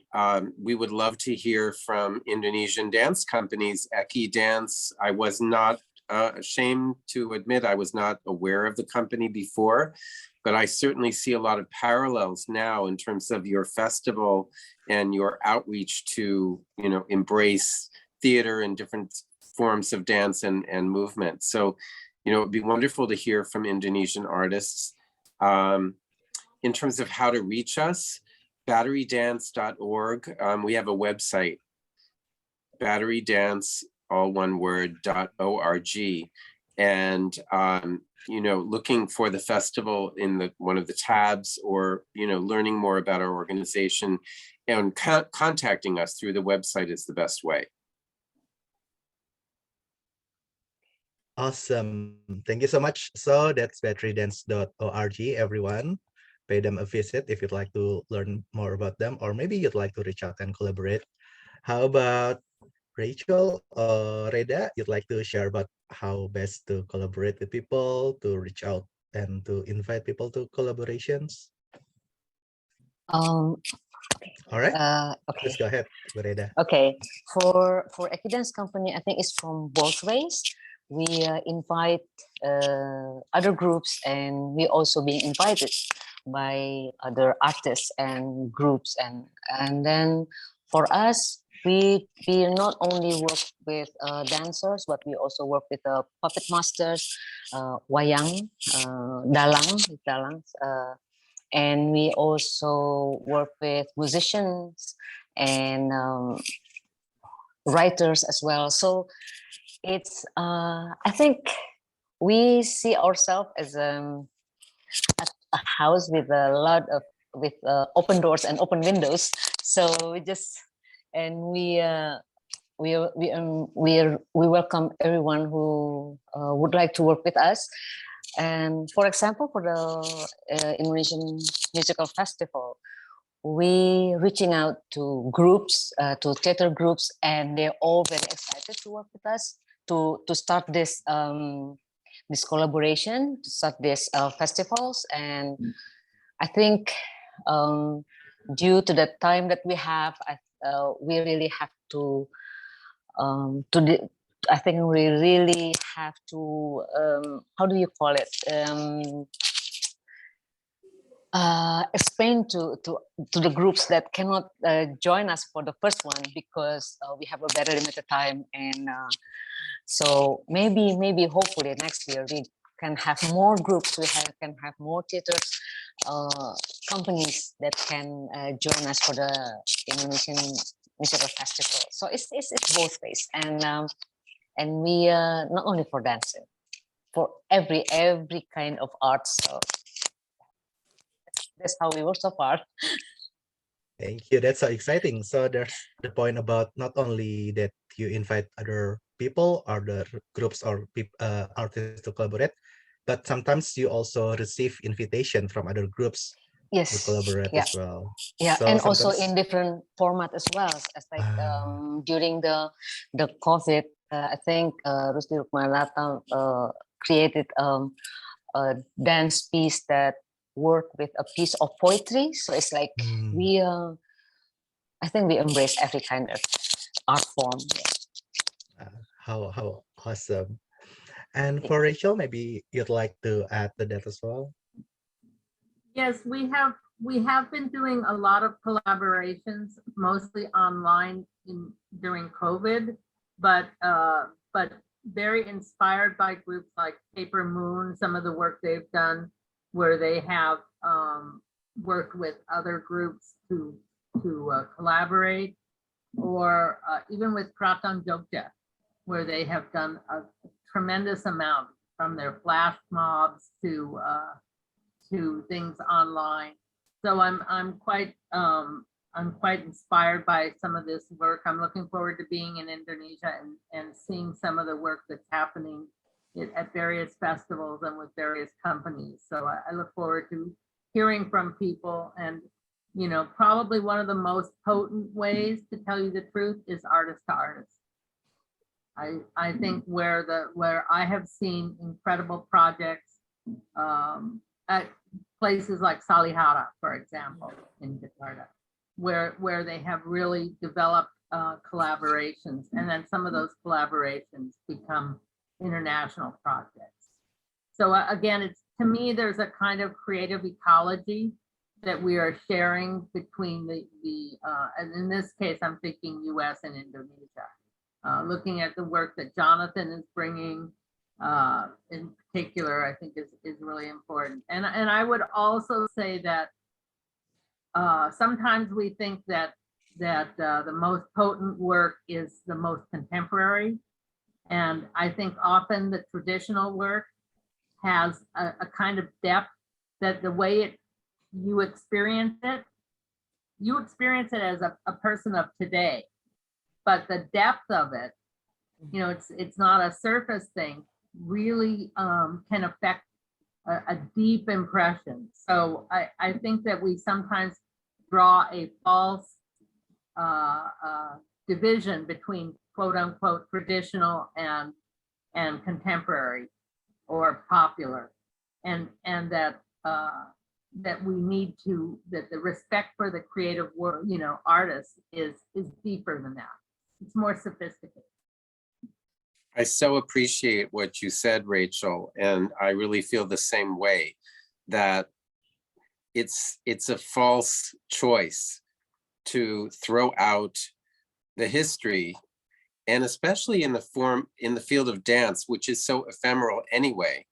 we would love to hear from Indonesian dance companies. EKI Dance, I was not ashamed to admit I was not aware of the company before, but I certainly see a lot of parallels now in terms of your festival and your outreach to, you know, embrace theater and different forms of dance and movement. So, you know, it'd be wonderful to hear from Indonesian artists. In terms of how to reach us, batterydance.org. We have a website, batterydance, all one word, .org. And, you know, looking for the festival in one of the tabs, or, you know, learning more about our organization and contacting us through the website is the best way. Awesome. Thank you so much. So that's batterydance.org, everyone. Pay them a visit if you'd like to learn more about them, or maybe you'd like to reach out and collaborate. How about Rachel or Reda? You'd like to share about how best to collaborate with people, to reach out and to invite people to collaborations? Um, All right, okay. let's go ahead, Reda. Okay, for EKI Dance Company, I think it's from both ways. We invite other groups, and we also being invited by other artists and groups, and then for us, we not only work with dancers, but we also work with puppet masters, wayang, dalangs. And we also work with musicians and writers as well. So it's I think we see ourselves as a house with a lot of open doors and open windows. So we just and we welcome everyone who would like to work with us. And for example, for the Indonesian Musical Festival, we reaching out to groups, to theater groups, and they're all very excited to work with us to start this this collaboration, to start this festivals. And I think due to the time that we have, we really have to I think we really have to how do you call it, explain to the groups that cannot join us for the first one because we have a very limited time. And so maybe hopefully next year we can have more groups, can have more theaters, companies that can join us for the Indonesian Musical Festival. So it's both ways, and we not only for dancing. for every kind of art. So that's how we work so far. Thank you. That's so exciting. So there's the point about not only that you invite other people, other groups or artists to collaborate, but sometimes you also receive invitation from other groups to Yes, collaborate yeah, as well. yeah, So and also sometimes in different format as well. As like during the COVID, I think Rusdi Rukmanata created a dance piece that worked with a piece of poetry. So it's like we, I think we embrace every kind of art form. how awesome. And for Rachel, maybe you'd like to add to that as well. Yes, we have been doing a lot of collaborations, mostly online during COVID, but very inspired by groups like Paper Moon, some of the work they've done where they have worked with other groups to collaborate, or even with Kraton Jogja, where they have done a tremendous amount, from their flash mobs to things online. So I'm quite inspired by some of this work. I'm looking forward to being in Indonesia and seeing some of the work that's happening at various festivals and with various companies. So I look forward to hearing from people. And you know, probably one of the most potent ways, to tell you the truth, is artist to artist. I think where I have seen incredible projects at places like Salihara, for example, in Jakarta, where they have really developed collaborations, and then some of those collaborations become international projects. So again, it's, to me, there's a kind of creative ecology that we are sharing between and in this case, I'm thinking US and Indonesia. Looking at the work that Jonathan is bringing in particular, I think is really important. And I would also say that sometimes we think that the most potent work is the most contemporary. And I think often the traditional work has a kind of depth that the way you experience it as a person of today. But the depth of it, you know, it's not a surface thing, really can affect a deep impression. So I think that we sometimes draw a false division between quote unquote traditional and contemporary or popular, and that that we need to, that the respect for the creative work, you know, artists is deeper than that. It's more sophisticated. I so appreciate what you said, Rachel, and I really feel the same way, that it's a false choice to throw out the history, and especially in the field of dance, which is so ephemeral anyway.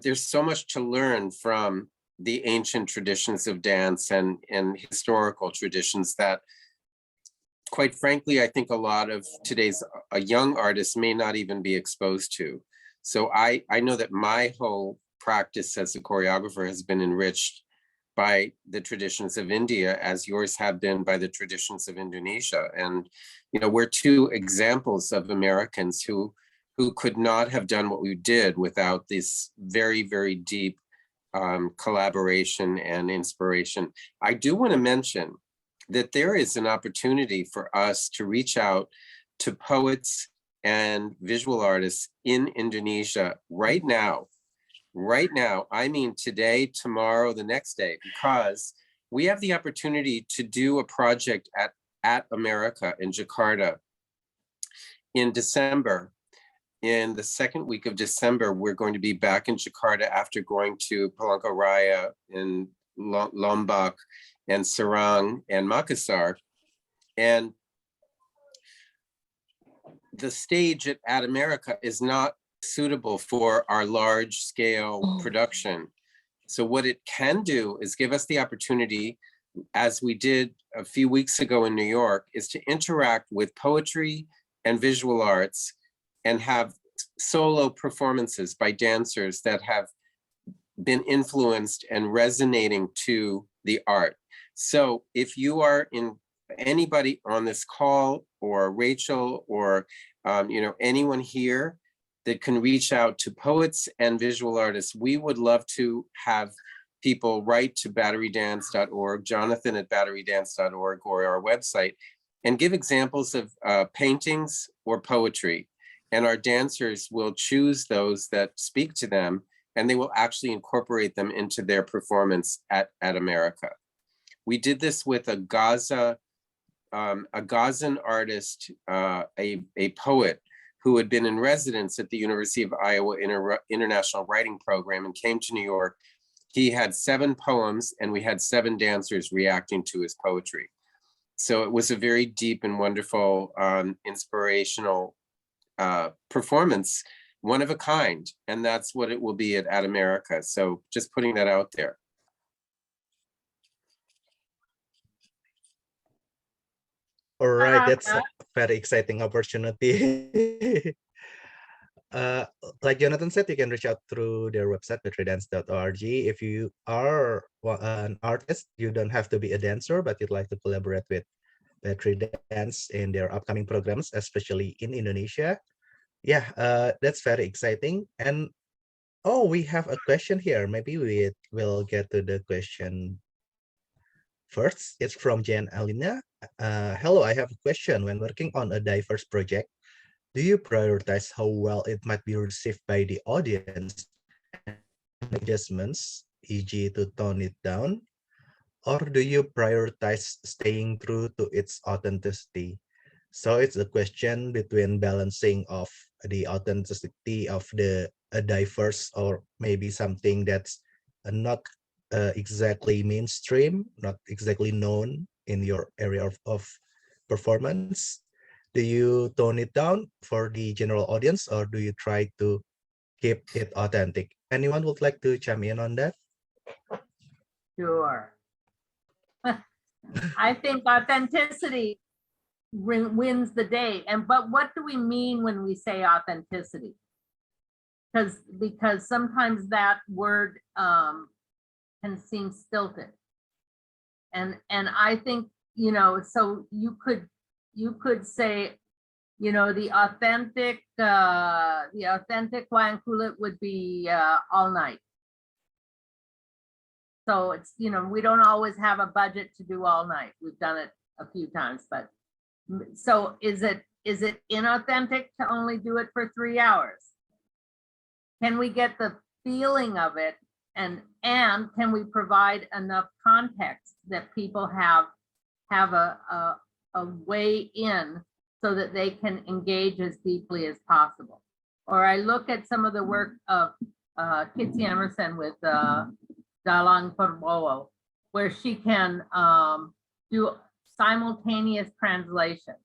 There's so much to learn from the ancient traditions of dance and historical traditions that, quite frankly, I think a lot of today's young artists may not even be exposed to. So I know that my whole practice as a choreographer has been enriched by the traditions of India, as yours have been by the traditions of Indonesia. And, you know, we're two examples of Americans who could not have done what we did without this very, very deep collaboration and inspiration. I do want to mention that there is an opportunity for us to reach out to poets and visual artists in Indonesia right now. Right now, I mean today, tomorrow, the next day, because we have the opportunity to do a project at America in Jakarta in December. In the second week of December, we're going to be back in Jakarta after going to Palangkaraya in Lombok and Serang and Makassar. And the stage at America is not suitable for our large scale production. So what it can do is give us the opportunity, as we did a few weeks ago in New York, is to interact with poetry and visual arts and have solo performances by dancers that have been influenced and resonating to the art. So if you are in anybody on this call, or Rachel, or anyone here that can reach out to poets and visual artists, we would love to have people write to batterydance.org, Jonathan at batterydance.org, or our website, and give examples of paintings or poetry. And our dancers will choose those that speak to them, and they will actually incorporate them into their performance at America. We did this with a Gazan artist, a poet who had been in residence at the University of Iowa International Writing Program and came to New York. He had 7 poems, and we had 7 dancers reacting to his poetry. So it was a very deep and wonderful, inspirational performance, one of a kind, and that's what it will be at America. So just putting that out there. All right, that's a very exciting opportunity. Like Jonathan said, you can reach out through their website, batterydance.org. If you are an artist, you don't have to be a dancer, but you'd like to collaborate with Battery Dance in their upcoming programs, especially in Indonesia. Yeah, that's very exciting. And oh, we have a question here. Maybe we will get to the question first. It's from Jen Alina. Hello, I have a question. When working on a diverse project, do you prioritize how well it might be received by the audience and adjustments, e.g. to tone it down? Or do you prioritize staying true to its authenticity? So it's a question between balancing of the authenticity of a diverse, or maybe something that's not exactly mainstream, not exactly known in your area of performance. Do you tone it down for the general audience, or do you try to keep it authentic? Anyone would like to chime in on that? Sure. I think authenticity wins the day. But what do we mean when we say authenticity? Because sometimes that word can seem stilted. And I think, so you could say, the authentic wayang kulit would be all night. So it's, we don't always have a budget to do all night. We've done it a few times, but so is it inauthentic to only do it for 3 hours? Can we get the feeling of it, and can we provide enough context that people have a way in so that they can engage as deeply as possible? Or I look at some of the work of Kitsi Emerson with Dalang Perbowo, where she can do simultaneous translation.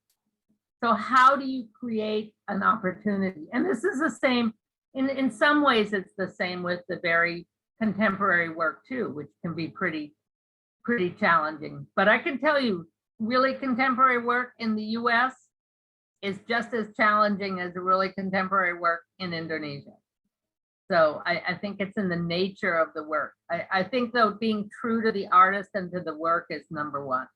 So how do you create an opportunity? And this is the same, in some ways it's the same with the very contemporary work too, which can be pretty challenging. But I can tell you, really contemporary work in the US is just as challenging as the really contemporary work in Indonesia. So I think it's in the nature of the work. I think though, being true to the artist and to the work is number one.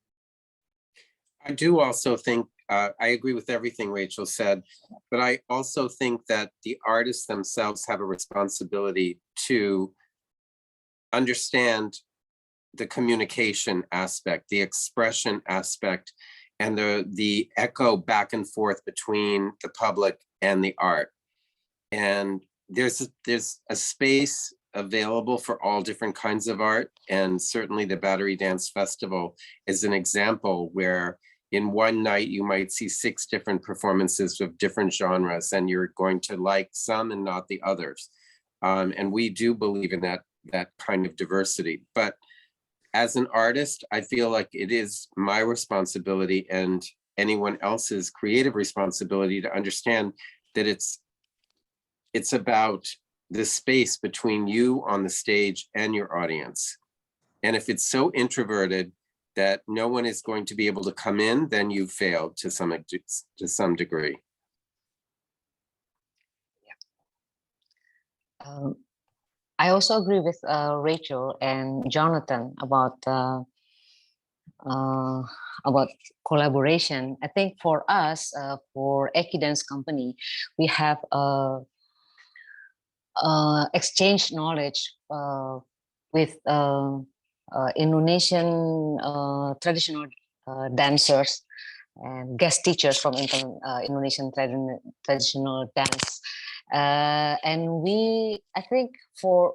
I do also think, I agree with everything Rachel said, but I also think that the artists themselves have a responsibility to understand the communication aspect, the expression aspect, and the echo back and forth between the public and the art. And there's a space available for all different kinds of art, and certainly the Battery Dance Festival is an example where in one night you might see 6 different performances of different genres, and you're going to like some and not the others. And we do believe in that kind of diversity. But as an artist, I feel like it is my responsibility and anyone else's creative responsibility to understand that it's about the space between you on the stage and your audience. And if it's so introverted that no one is going to be able to come in, then you've failed to some degree. I also agree with Rachel and Jonathan about collaboration. I think for us, for EKI Dance Company, we have exchange knowledge with Indonesian traditional dancers and guest teachers from Indonesian traditional dance. And I think for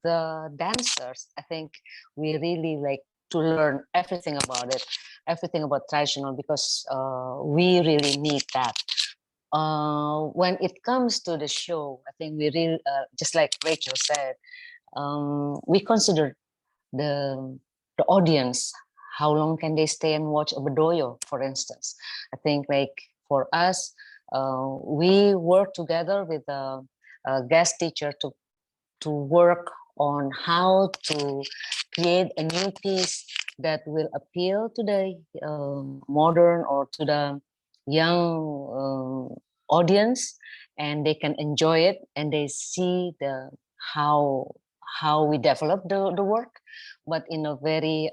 the dancers, I think we really like to learn everything about it, everything about traditional, because we really need that. When it comes to the show, I think we really, just like Rachel said, we consider the audience. How long can they stay and watch a Bedoyo, for instance? I think like for us, we work together with a guest teacher to work on how to create a new piece that will appeal to the modern or to the young audience, and they can enjoy it and they see how we develop the work, but in a very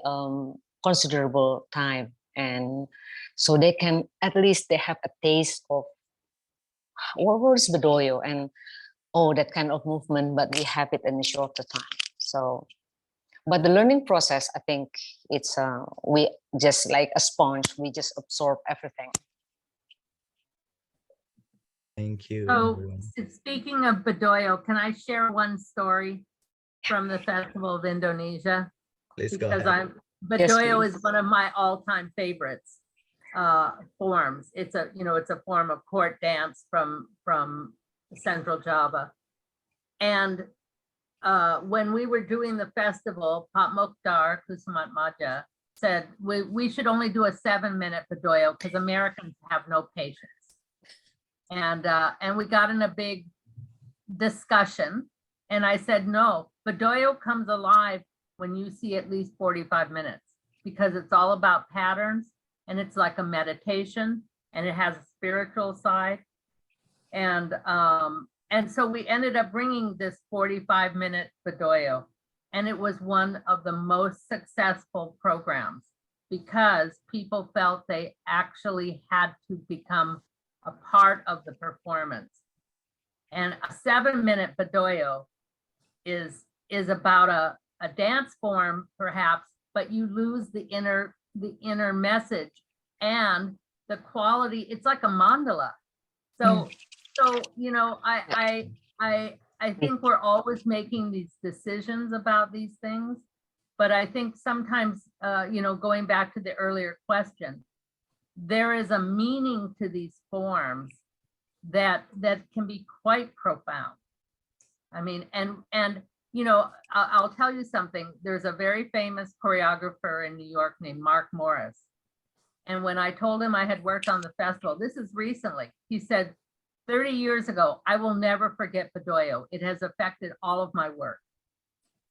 considerable time, and so they can at least they have a taste of what is Bedoyo and that kind of movement, but we have it in a shorter time. So, but the learning process, I think it's we just like a sponge, we just absorb everything. Thank you, So everyone. speaking of Bedoyo, can I share one story from the Festival of Indonesia? Please go Because ahead. Bedoyo please. is one of my all-time favorites forms. It's a form of court dance from Central Java. And when we were doing the festival, Pak Mokhtar Kusumat Maja said we should only do a 7-minute Bedoyo because Americans have no patience. And we got in a big discussion, and I said, no, Bedoyo comes alive when you see at least 45 minutes, because it's all about patterns, and it's like a meditation, and it has a spiritual side. And so we ended up bringing this 45-minute Bedoyo, and it was one of the most successful programs because people felt they actually had to become a part of the performance. And a 7-minute Bedoyo is about a dance form, perhaps, but you lose the inner message and the quality. It's like a mandala. So I think we're always making these decisions about these things, but I think sometimes going back to the earlier question, there is a meaning to these forms that can be quite profound. I mean, and I'll tell you something. There's a very famous choreographer in New York named Mark Morris. And when I told him I had worked on the festival, this is recently, he said, 30 years ago, I will never forget Bedoyo. It has affected all of my work.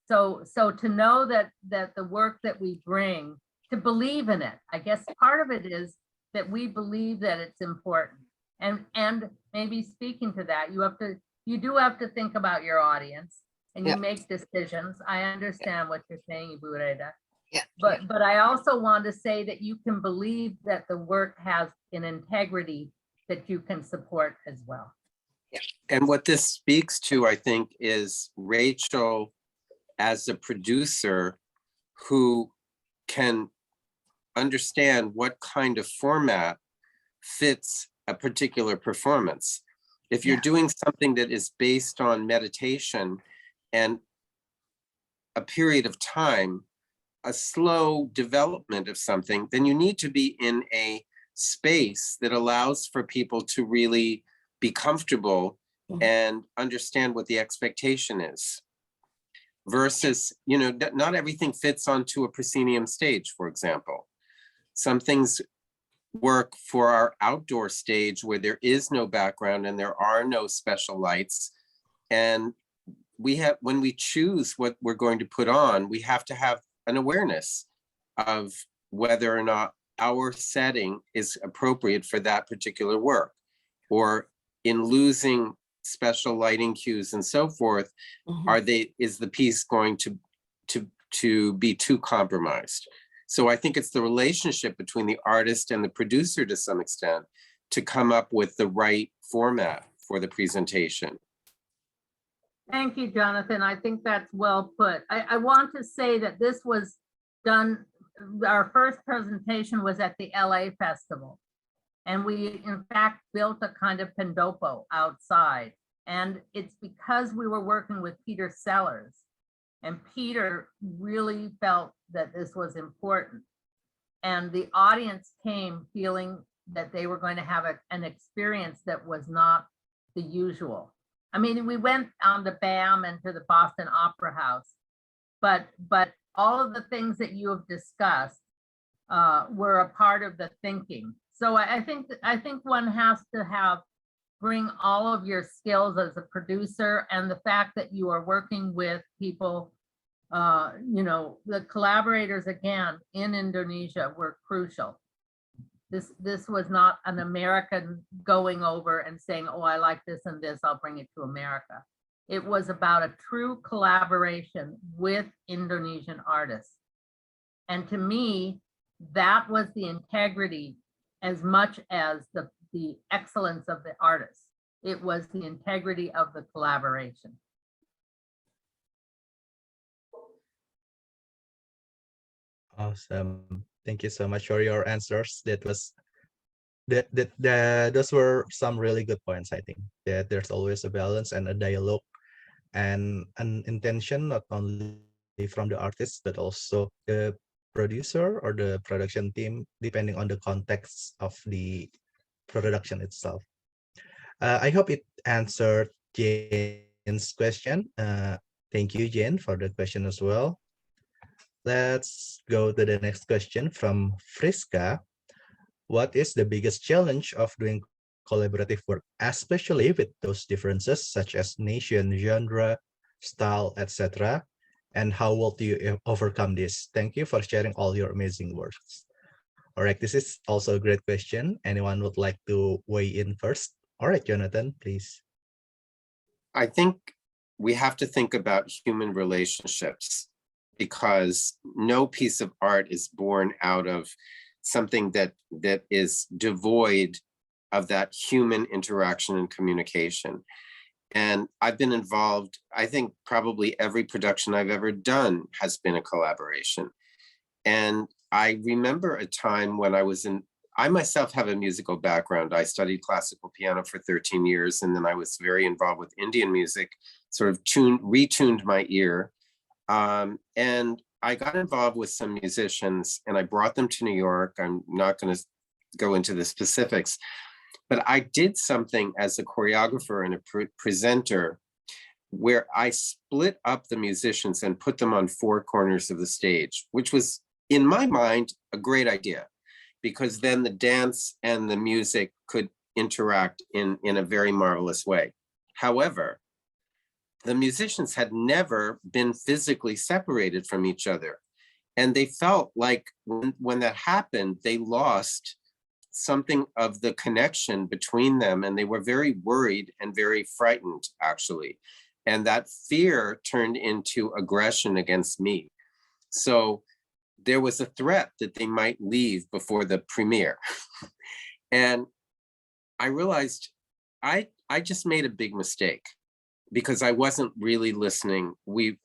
So to know that the work that we bring, to believe in it, I guess part of it is that we believe that it's important. And maybe speaking to that, you do have to think about your audience, and you make decisions. I understand what you're saying, Ibu Reda. Yeah. But I also want to say that you can believe that the work has an integrity that you can support as well. And what this speaks to, I think, is Rachel as a producer who can understand what kind of format fits a particular performance. If you're doing something that is based on meditation and a period of time, a slow development of something, then you need to be in a space that allows for people to really be comfortable and understand what the expectation is. Versus, not everything fits onto a proscenium stage, for example. Some things work for our outdoor stage where there is no background and there are no special lights. And when we choose what we're going to put on, we have to have an awareness of whether or not our setting is appropriate for that particular work, or in losing special lighting cues and so forth, Mhm. is the piece going to be too compromised? So I think it's the relationship between the artist and the producer to some extent to come up with the right format for the presentation. Thank you, Jonathan. I think that's well put. I want to say that this was done, our first presentation was at the LA Festival. And we, in fact, built a kind of pendopo outside. And it's because we were working with Peter Sellers. And Peter really felt that this was important. And the audience came feeling that they were going to have an experience that was not the usual. I mean, we went on the BAM and to the Boston Opera House, but all of the things that you have discussed were a part of the thinking. So I think one has to bring all of your skills as a producer, and the fact that you are working with people, you know, the collaborators again in Indonesia were crucial. This was not an American going over and saying, oh, I like this and this, I'll bring it to America. It was about a true collaboration with Indonesian artists. And to me, that was the integrity as much as the excellence of the artist. It was the integrity of the collaboration. Awesome. Thank you so much for your answers. Those were some really good points. I think that there's always a balance and a dialogue and an intention, not only from the artist, but also the producer or the production team, depending on the context of the production itself. I hope it answered Jane's question. Thank you, Jane, for the question as well. Let's go to the next question from Friska. What is the biggest challenge of doing collaborative work, especially with those differences such as nation, genre, style, etc.? And how will you overcome this? Thank you for sharing all your amazing works. All right, this is also a great question. Anyone would like to weigh in first? All right, Jonathan, please. I think we have to think about human relationships, because no piece of art is born out of something that is devoid of that human interaction and communication. And I've been involved, I think probably every production I've ever done has been a collaboration. And I remember a time when I myself have a musical background. I studied classical piano for 13 years, and then I was very involved with Indian music, sort of retuned my ear. And I got involved with some musicians and I brought them to New York. I'm not going to go into the specifics, but I did something as a choreographer and a presenter where I split up the musicians and put them on four corners of the stage, which was, in my mind, a great idea, because then the dance and the music could interact in a very marvelous way. However, the musicians had never been physically separated from each other. And they felt like when that happened, they lost something of the connection between them. And they were very worried and very frightened, actually. And that fear turned into aggression against me. So there was a threat that they might leave before the premiere. And I realized I just made a big mistake, because I wasn't really listening.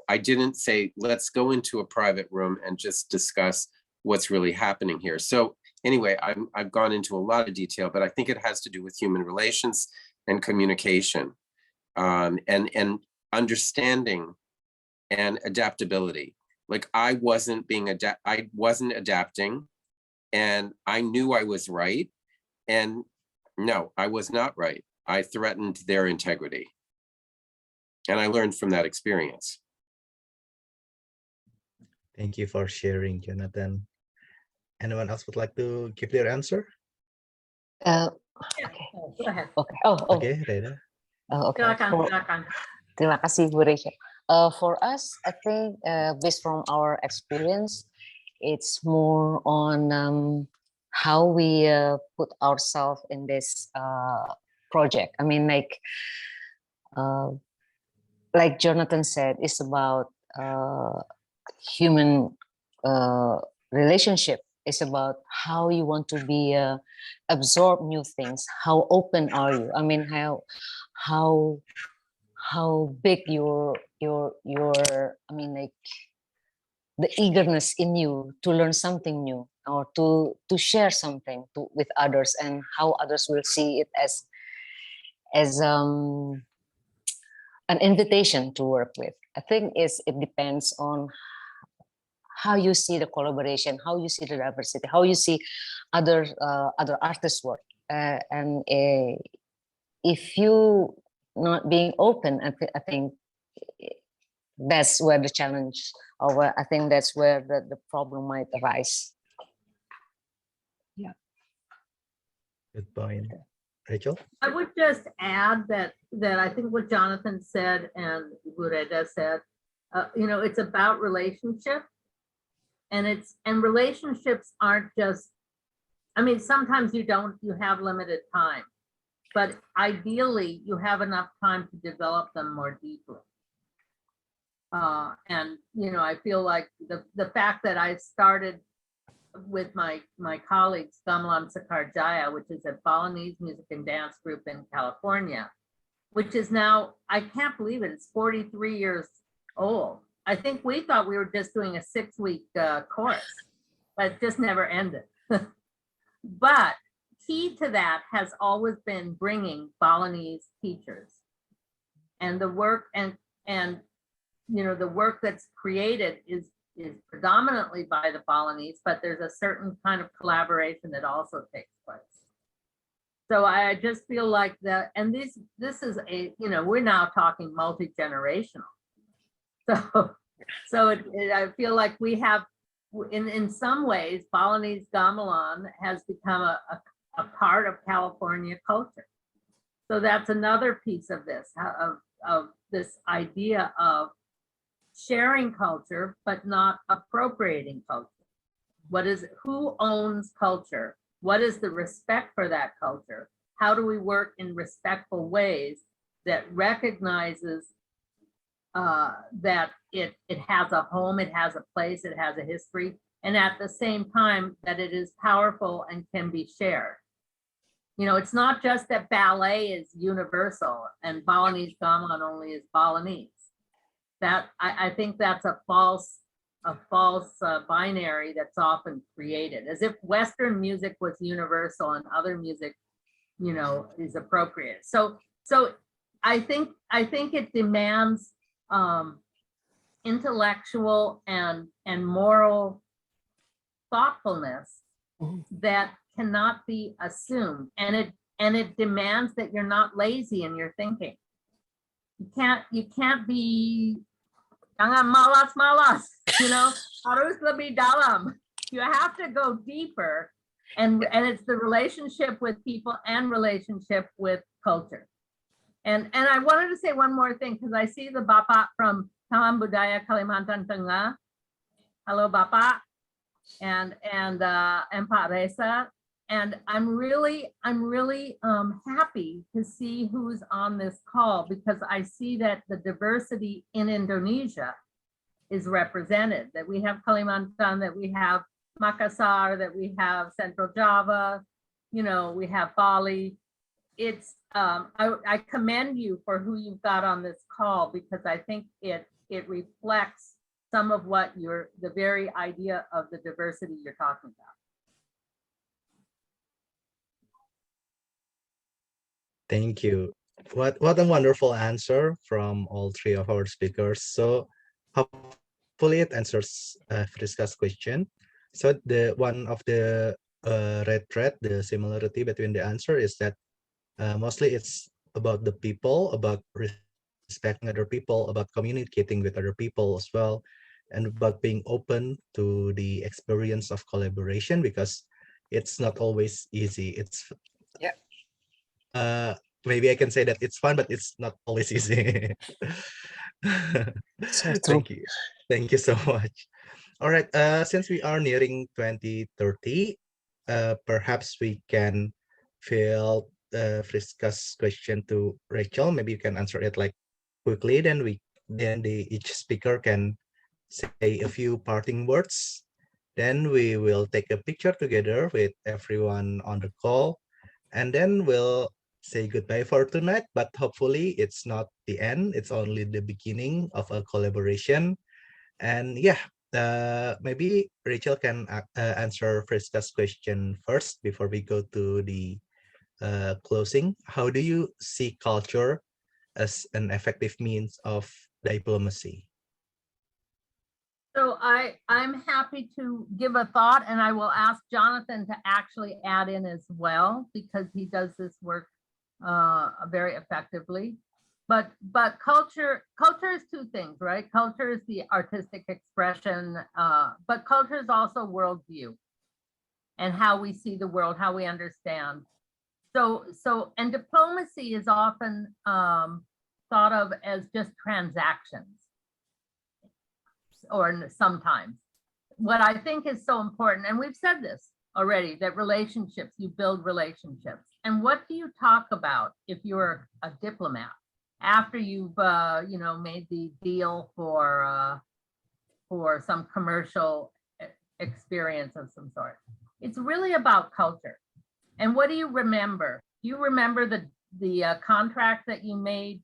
I didn't say, let's go into a private room and just discuss what's really happening here. So anyway, I've gone into a lot of detail, but I think it has to do with human relations and communication, and understanding and adaptability. Like I wasn't adapting, and I knew I was right. And no, I was not right. I threatened their integrity. And I learned from that experience. Thank you for sharing, Jonathan. Anyone else would like to give their answer? Yeah, Okay. go ahead. Okay. Oh. Okay, Reda. Okay. Silakan. Terima kasih, Bu Rachel. For us, I think based from our experience, it's more on how we put ourselves in this project. I mean, like like Jonathan said, it's about human relationship. It's about how you want to be absorb new things. How open are you? I mean, how big your I mean, like the eagerness in you to learn something new or to share something with others, and how others will see it as an invitation to work with. I think it depends on how you see the collaboration, how you see the diversity, how you see other artists' work, and if you not being open, I think that's where the challenge, or I think that's where the problem might arise. Good point. Rachel? I would just add that I think what Jonathan said and Bureda said, it's about relationship, and relationships aren't just, I mean, sometimes you have limited time, but ideally you have enough time to develop them more deeply. And I feel like the fact that I started with my colleagues, Gamelan Sakarjaya, which is a Balinese music and dance group in California, which is now, I can't believe it, it's 43 years old. I think we thought we were just doing a 6-week course, but it just never ended. But key to that has always been bringing Balinese teachers, and the work and the work that's created is predominantly by the Balinese, but there's a certain kind of collaboration that also takes place. So I just feel like that, and this is we're now talking multi-generational. So I feel like we have, in some ways, Balinese gamelan has become a part of California culture. So that's another piece of this, of this idea of sharing culture, but not appropriating culture. Who owns culture? What is the respect for that culture? How do we work in respectful ways that recognizes that it has a home, it has a place, it has a history, and at the same time that it is powerful and can be shared? It's not just that ballet is universal and Balinese gamelan only is Balinese. That I think that's a false binary that's often created, as if Western music was universal and other music, is appropriate. So I think it demands intellectual and moral thoughtfulness that cannot be assumed, and it demands that you're not lazy in your thinking. You can't be jangan malas, harus lebih dalam. You have to go deeper, and it's the relationship with people and relationship with culture. And I wanted to say one more thing, because I see the Bapak from Taman Budaya Kalimantan Tengah. Hello, Bapak, and Pak Reza. And I'm really happy to see who's on this call, because I see that the diversity in Indonesia is represented, that we have Kalimantan, that we have Makassar, that we have Central Java, we have Bali. It's I commend you for who you've got on this call, because I think it reflects some of what the very idea of the diversity you're talking about. Thank you. What a wonderful answer from all three of our speakers. So hopefully it answers Friska's question. So one of the red thread, the similarity between the answer is that mostly it's about the people, about respecting other people, about communicating with other people as well, and about being open to the experience of collaboration, because it's not always easy. It's maybe I can say that it's fun, but it's not always easy. Thank you. Thank you so much. All right. Since we are nearing 2030, perhaps we can fill Friska's question to Rachel. Maybe you can answer it like quickly, then each speaker can say a few parting words. Then we will take a picture together with everyone on the call, and then we'll say goodbye for tonight. But hopefully it's not the end, it's only the beginning of a collaboration. And yeah, maybe Rachel can answer Friska's question first before we go to the closing. How do you see culture as an effective means of diplomacy? So I'm happy to give a thought, and I will ask Jonathan to actually add in as well, because he does this work very effectively. But culture is two things, right? Culture is the artistic expression, but culture is also worldview and how we see the world, how we understand. And diplomacy is often thought of as just transactions, or sometimes. What I think is so important, and we've said this already, that relationships, you build relationships. And what do you talk about if you're a diplomat after you've made the deal for some commercial experience of some sort? It's really about culture. And what do you remember? Do you remember the contract that you made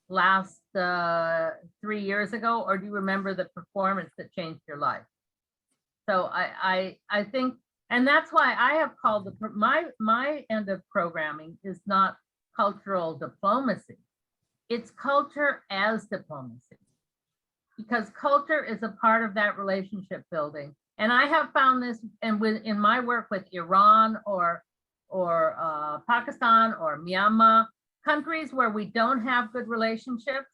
last 3 years ago, or do you remember the performance that changed your life? So I think, and that's why I have called my end of programming is not cultural diplomacy. It's culture as diplomacy, because culture is a part of that relationship building. And I have found this, and in my work with Iran or Pakistan or Myanmar, countries where we don't have good relationships,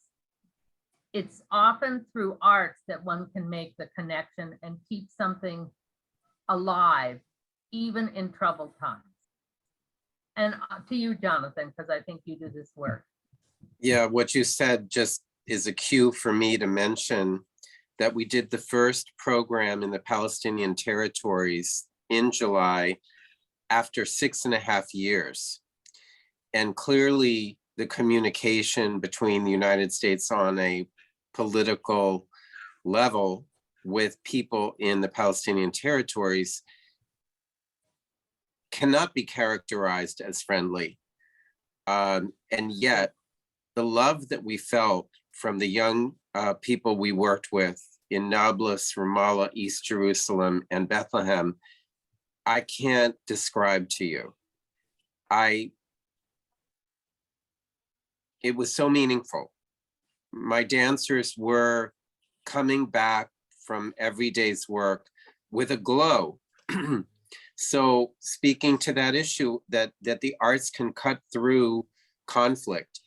it's often through arts that one can make the connection and keep something alive, even in troubled times. And to you, Jonathan, because I think you do this work. Yeah, what you said just is a cue for me to mention that we did the first program in the Palestinian territories in July after 6.5 years. And clearly the communication between the United States on a political level with people in the Palestinian territories cannot be characterized as friendly. And yet the love that we felt from the young people we worked with in Nablus, Ramallah, East Jerusalem, and Bethlehem, I can't describe to you. It was so meaningful. My dancers were coming back from every day's work with a glow. So speaking to that issue, that the arts can cut through conflict.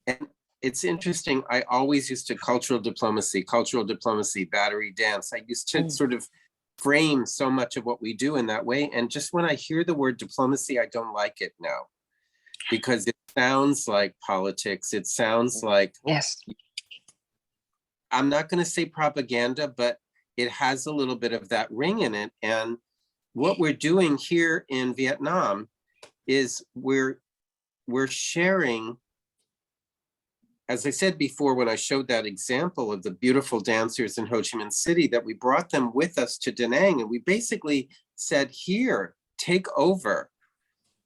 And it's interesting, I always used to cultural diplomacy, battery dance. I used to sort of frame so much of what we do in that way. And just when I hear the word diplomacy, I don't like it now, because it sounds like politics. It sounds like, Yes. I'm not going to say propaganda, but it has a little bit of that ring in it. And what we're doing here in Vietnam is we're sharing, as I said before, when I showed that example of the beautiful dancers in Ho Chi Minh City, that we brought them with us to Da Nang, and we basically said, here, take over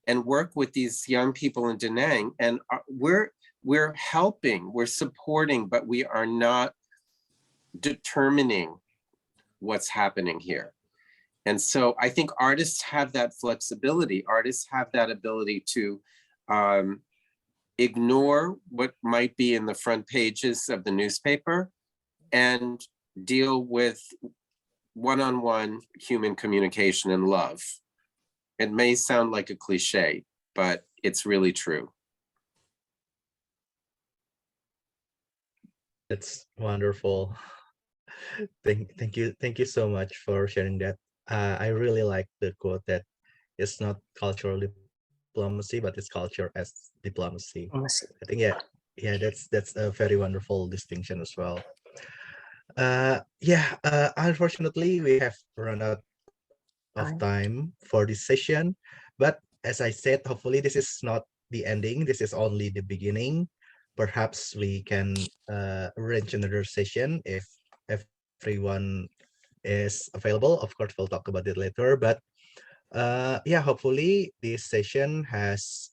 and work with these young people in Da Nang. And we're helping, we're supporting, but we are not determining what's happening here. And so I think artists have that flexibility. Artists have that ability to ignore what might be in the front pages of the newspaper and deal with one-on-one human communication and love. It may sound like a cliche, but it's really true. That's wonderful. Thank you so much for sharing that. I really like the quote that it's not cultural diplomacy, but it's culture as diplomacy. I think that's a very wonderful distinction as well. Unfortunately we have run out of time for this session, but as I said, hopefully this is not the ending. This is only the beginning. Perhaps we can arrange another session if everyone is available. Of course, we'll talk about it later. But yeah, hopefully this session has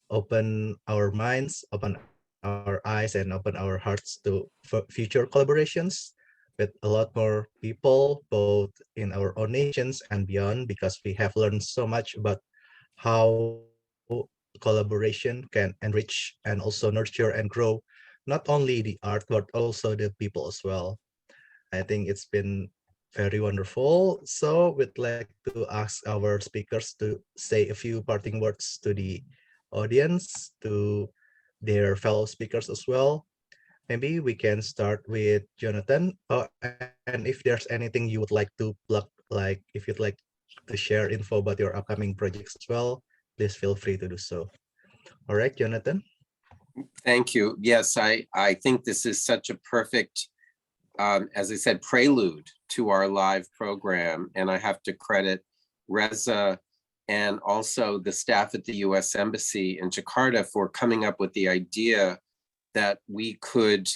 opened our minds, opened our eyes, and opened our hearts to future collaborations with a lot more people, both in our own nations and beyond, because we have learned so much about how collaboration can enrich and also nurture and grow not only the art, but also the people as well. I think it's been very wonderful. So we'd like to ask our speakers to say a few parting words to the audience, to their fellow speakers as well. Maybe we can start with Jonathan. Oh, and if there's anything you would like to plug, like if you'd like to share info about your upcoming projects as well, please feel free to do so. All right, Jonathan. Thank you. Yes, I think this is such a perfect, as I said, prelude to our live program. And I have to credit Reza and also the staff at the US Embassy in Jakarta for coming up with the idea that we could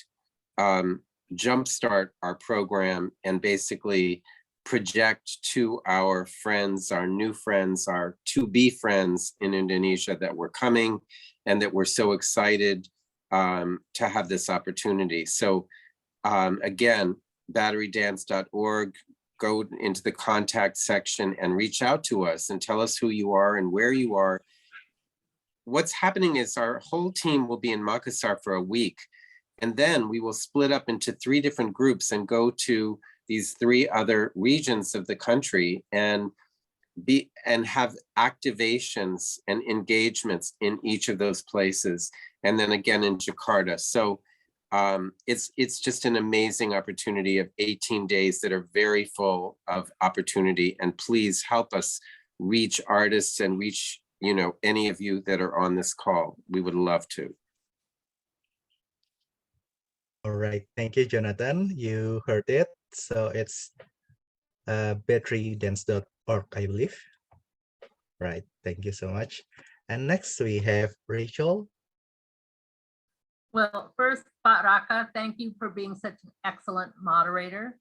jumpstart our program and basically project to our friends, our new friends, our to-be friends in Indonesia that we're coming and that we're so excited to have this opportunity. So again, batterydance.org, go into the contact section and reach out to us and tell us who you are and where you are. What's happening is our whole team will be in Makassar for a week, and then we will split up into 3 different groups and go to these 3 other regions of the country and have activations and engagements in each of those places, and then again in Jakarta. So it's just an amazing opportunity of 18 days that are very full of opportunity. And please help us reach artists and reach, you know, any of you that are on this call. We would love to. All right, thank you, Jonathan. You heard it. So it's batterydance.org, I believe. Right, thank you so much. And next we have Rachel. Well, first, Pak Raka, thank you for being such an excellent moderator.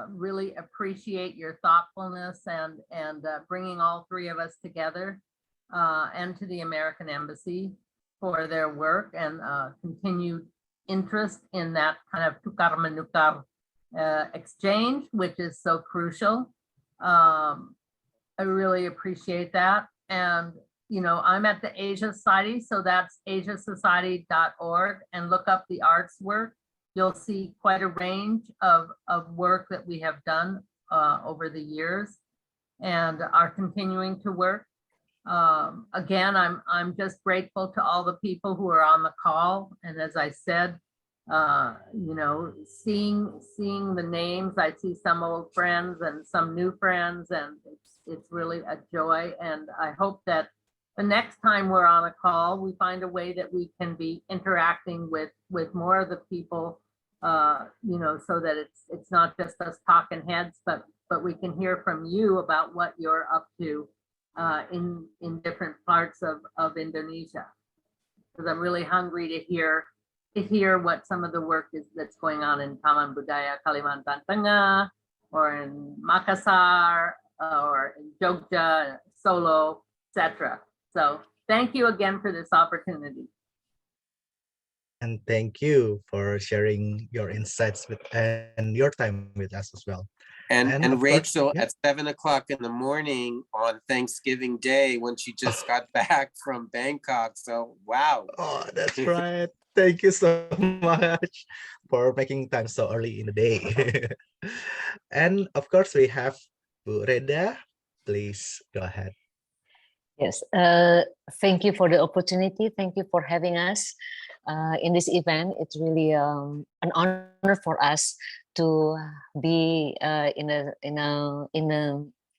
Really appreciate your thoughtfulness and bringing all 3 of us together, and to the American Embassy for their work and continued interest in that kind of tukar menukar exchange, which is so crucial. I really appreciate that. And you know, I'm at the Asia Society, so that's asiasociety.org, and look up the arts work. You'll see quite a range of work that we have done over the years and are continuing to work. Again, I'm just grateful to all the people who are on the call. And as I said, you know, seeing the names, I see some old friends and some new friends, and it's really a joy. And I hope that the next time we're on a call, we find a way that we can be interacting with more of the people, you know, so that it's not just us talking heads, but we can hear from you about what you're up to in different parts of Indonesia. Because I'm really hungry to hear what some of the work is that's going on in Taman Budaya Kalimantan Tengah, or in Makassar, or in Jogja, Solo, etc. So thank you again for this opportunity. And thank you for sharing your insights and your time with us as well. And Rachel, yeah. at 7 o'clock in the morning on Thanksgiving Day, when she just got back from Bangkok. So, wow. Oh, that's right. Thank you so much for making time so early in the day. And of course, we have Bu Reda. Please go ahead. Yes, thank you for the opportunity. Thank you for having us in this event. It's really an honor for us to be in a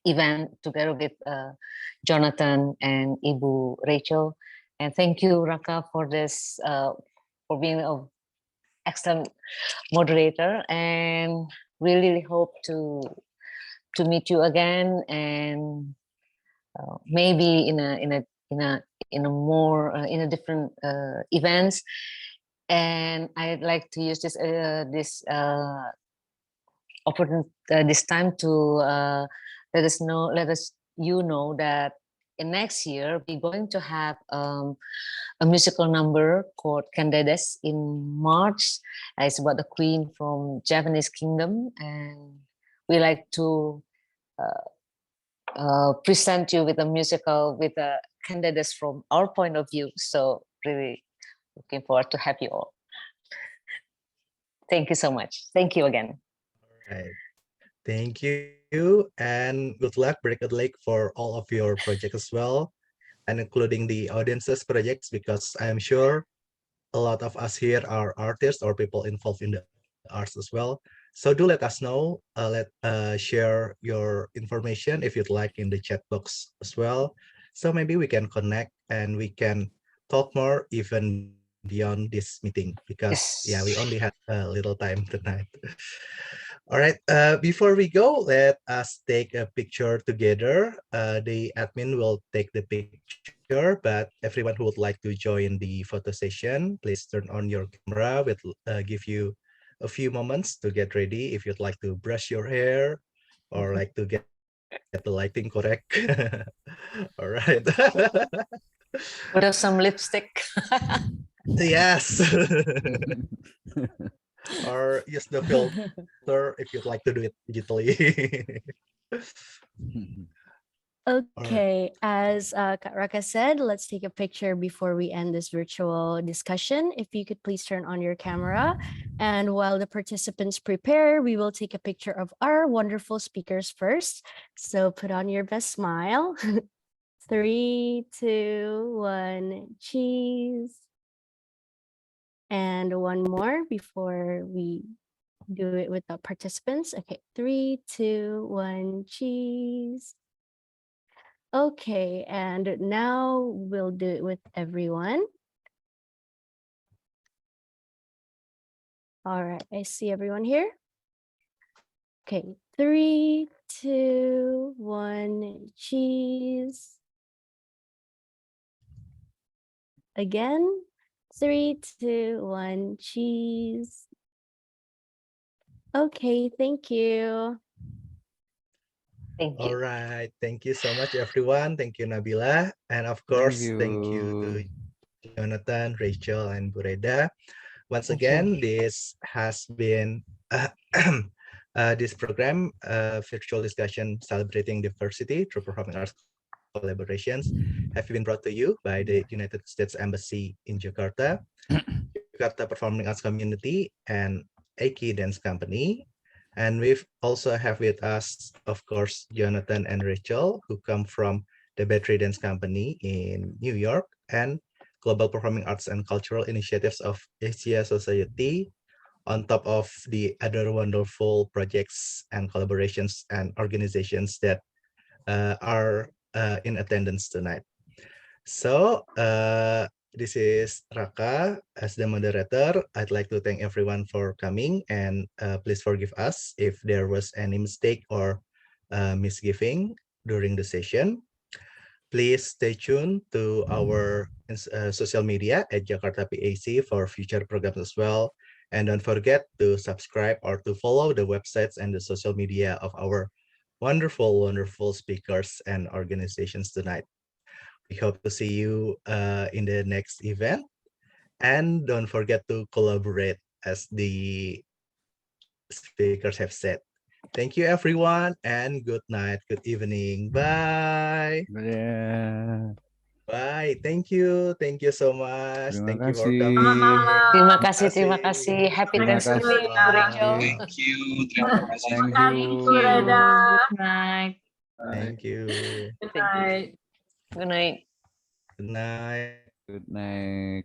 event together with Jonathan and Ibu Rachel. And thank you, Raka, for this for being an excellent moderator. And really hope to meet you again, and maybe in in a more in a different events. And I'd like to use this opportunity this time to let us you know that in next year we're going to have a musical number called Candedes in March. It's about the queen from Japanese kingdom, and we like to present you with a musical with a Candedes from our point of view. So really looking forward to have you all. Thank you so much. Thank you again. Right. Thank you, and good luck, Break a Lake, for all of your projects as well, and including the audiences projects, because I'm sure a lot of us here are artists or people involved in the arts as well. So do let us know, share your information if you'd like in the chat box as well. So maybe we can connect and we can talk more even beyond this meeting, because yeah, we only have a little time tonight. All right, before we go, let us take a picture together. The admin will take the picture, but everyone who would like to join the photo session, please turn on your camera. We'll give you a few moments to get ready if you'd like to brush your hair or like to get the lighting correct. All right. Put up some lipstick. Yes. Or use the filter if you'd like to do it digitally. Okay, as Kak Raka said, let's take a picture before we end this virtual discussion. If you could please turn on your camera. And while the participants prepare, we will take a picture of our wonderful speakers first. So put on your best smile. 3, 2, 1, cheese. And one more before we do it with the participants. Okay, 3, 2, 1, cheese. Okay, and now we'll do it with everyone. All right, I see everyone here. Okay, 3, 2, 1, cheese. Again, 3, 2, 1, cheese. Okay, thank you. Thank you. All right. Thank you so much, everyone. Thank you, Nabila. And of course, thank you to Jonathan, Rachel, and Bureda. Once again, this has been this program, virtual discussion celebrating diversity through performing arts collaborations, have been brought to you by the United States Embassy in Jakarta, Jakarta Performing Arts Community, and EKI Dance Company. And we've also have with us, of course, Jonathan and Rachel, who come from the Battery Dance Company in New York, and Global Performing Arts and Cultural Initiatives of Asia Society, on top of the other wonderful projects and collaborations and organizations that are in attendance tonight. So this is Raka as the moderator. I'd like to thank everyone for coming, and please forgive us if there was any mistake or misgiving during the session. Please stay tuned to our social media at Jakarta PAC for future programs as well. And don't forget to subscribe or to follow the websites and the social media of our wonderful, wonderful speakers and organizations tonight. We hope to see you in the next event. And don't forget to collaborate, as the speakers have said. Thank you, everyone, and good night, good evening. Bye. Yeah. Bye. Thank you. Thank you so much. Terima Thank you for kasih. coming. Terima kasih, terima kasih. Happy Terima Thanksgiving, kasih. Rachel. Thank you. Terima kasih. Thank Thank you. you, Reda. Good night. Thank you. Good night. Good night. Good night. Good night.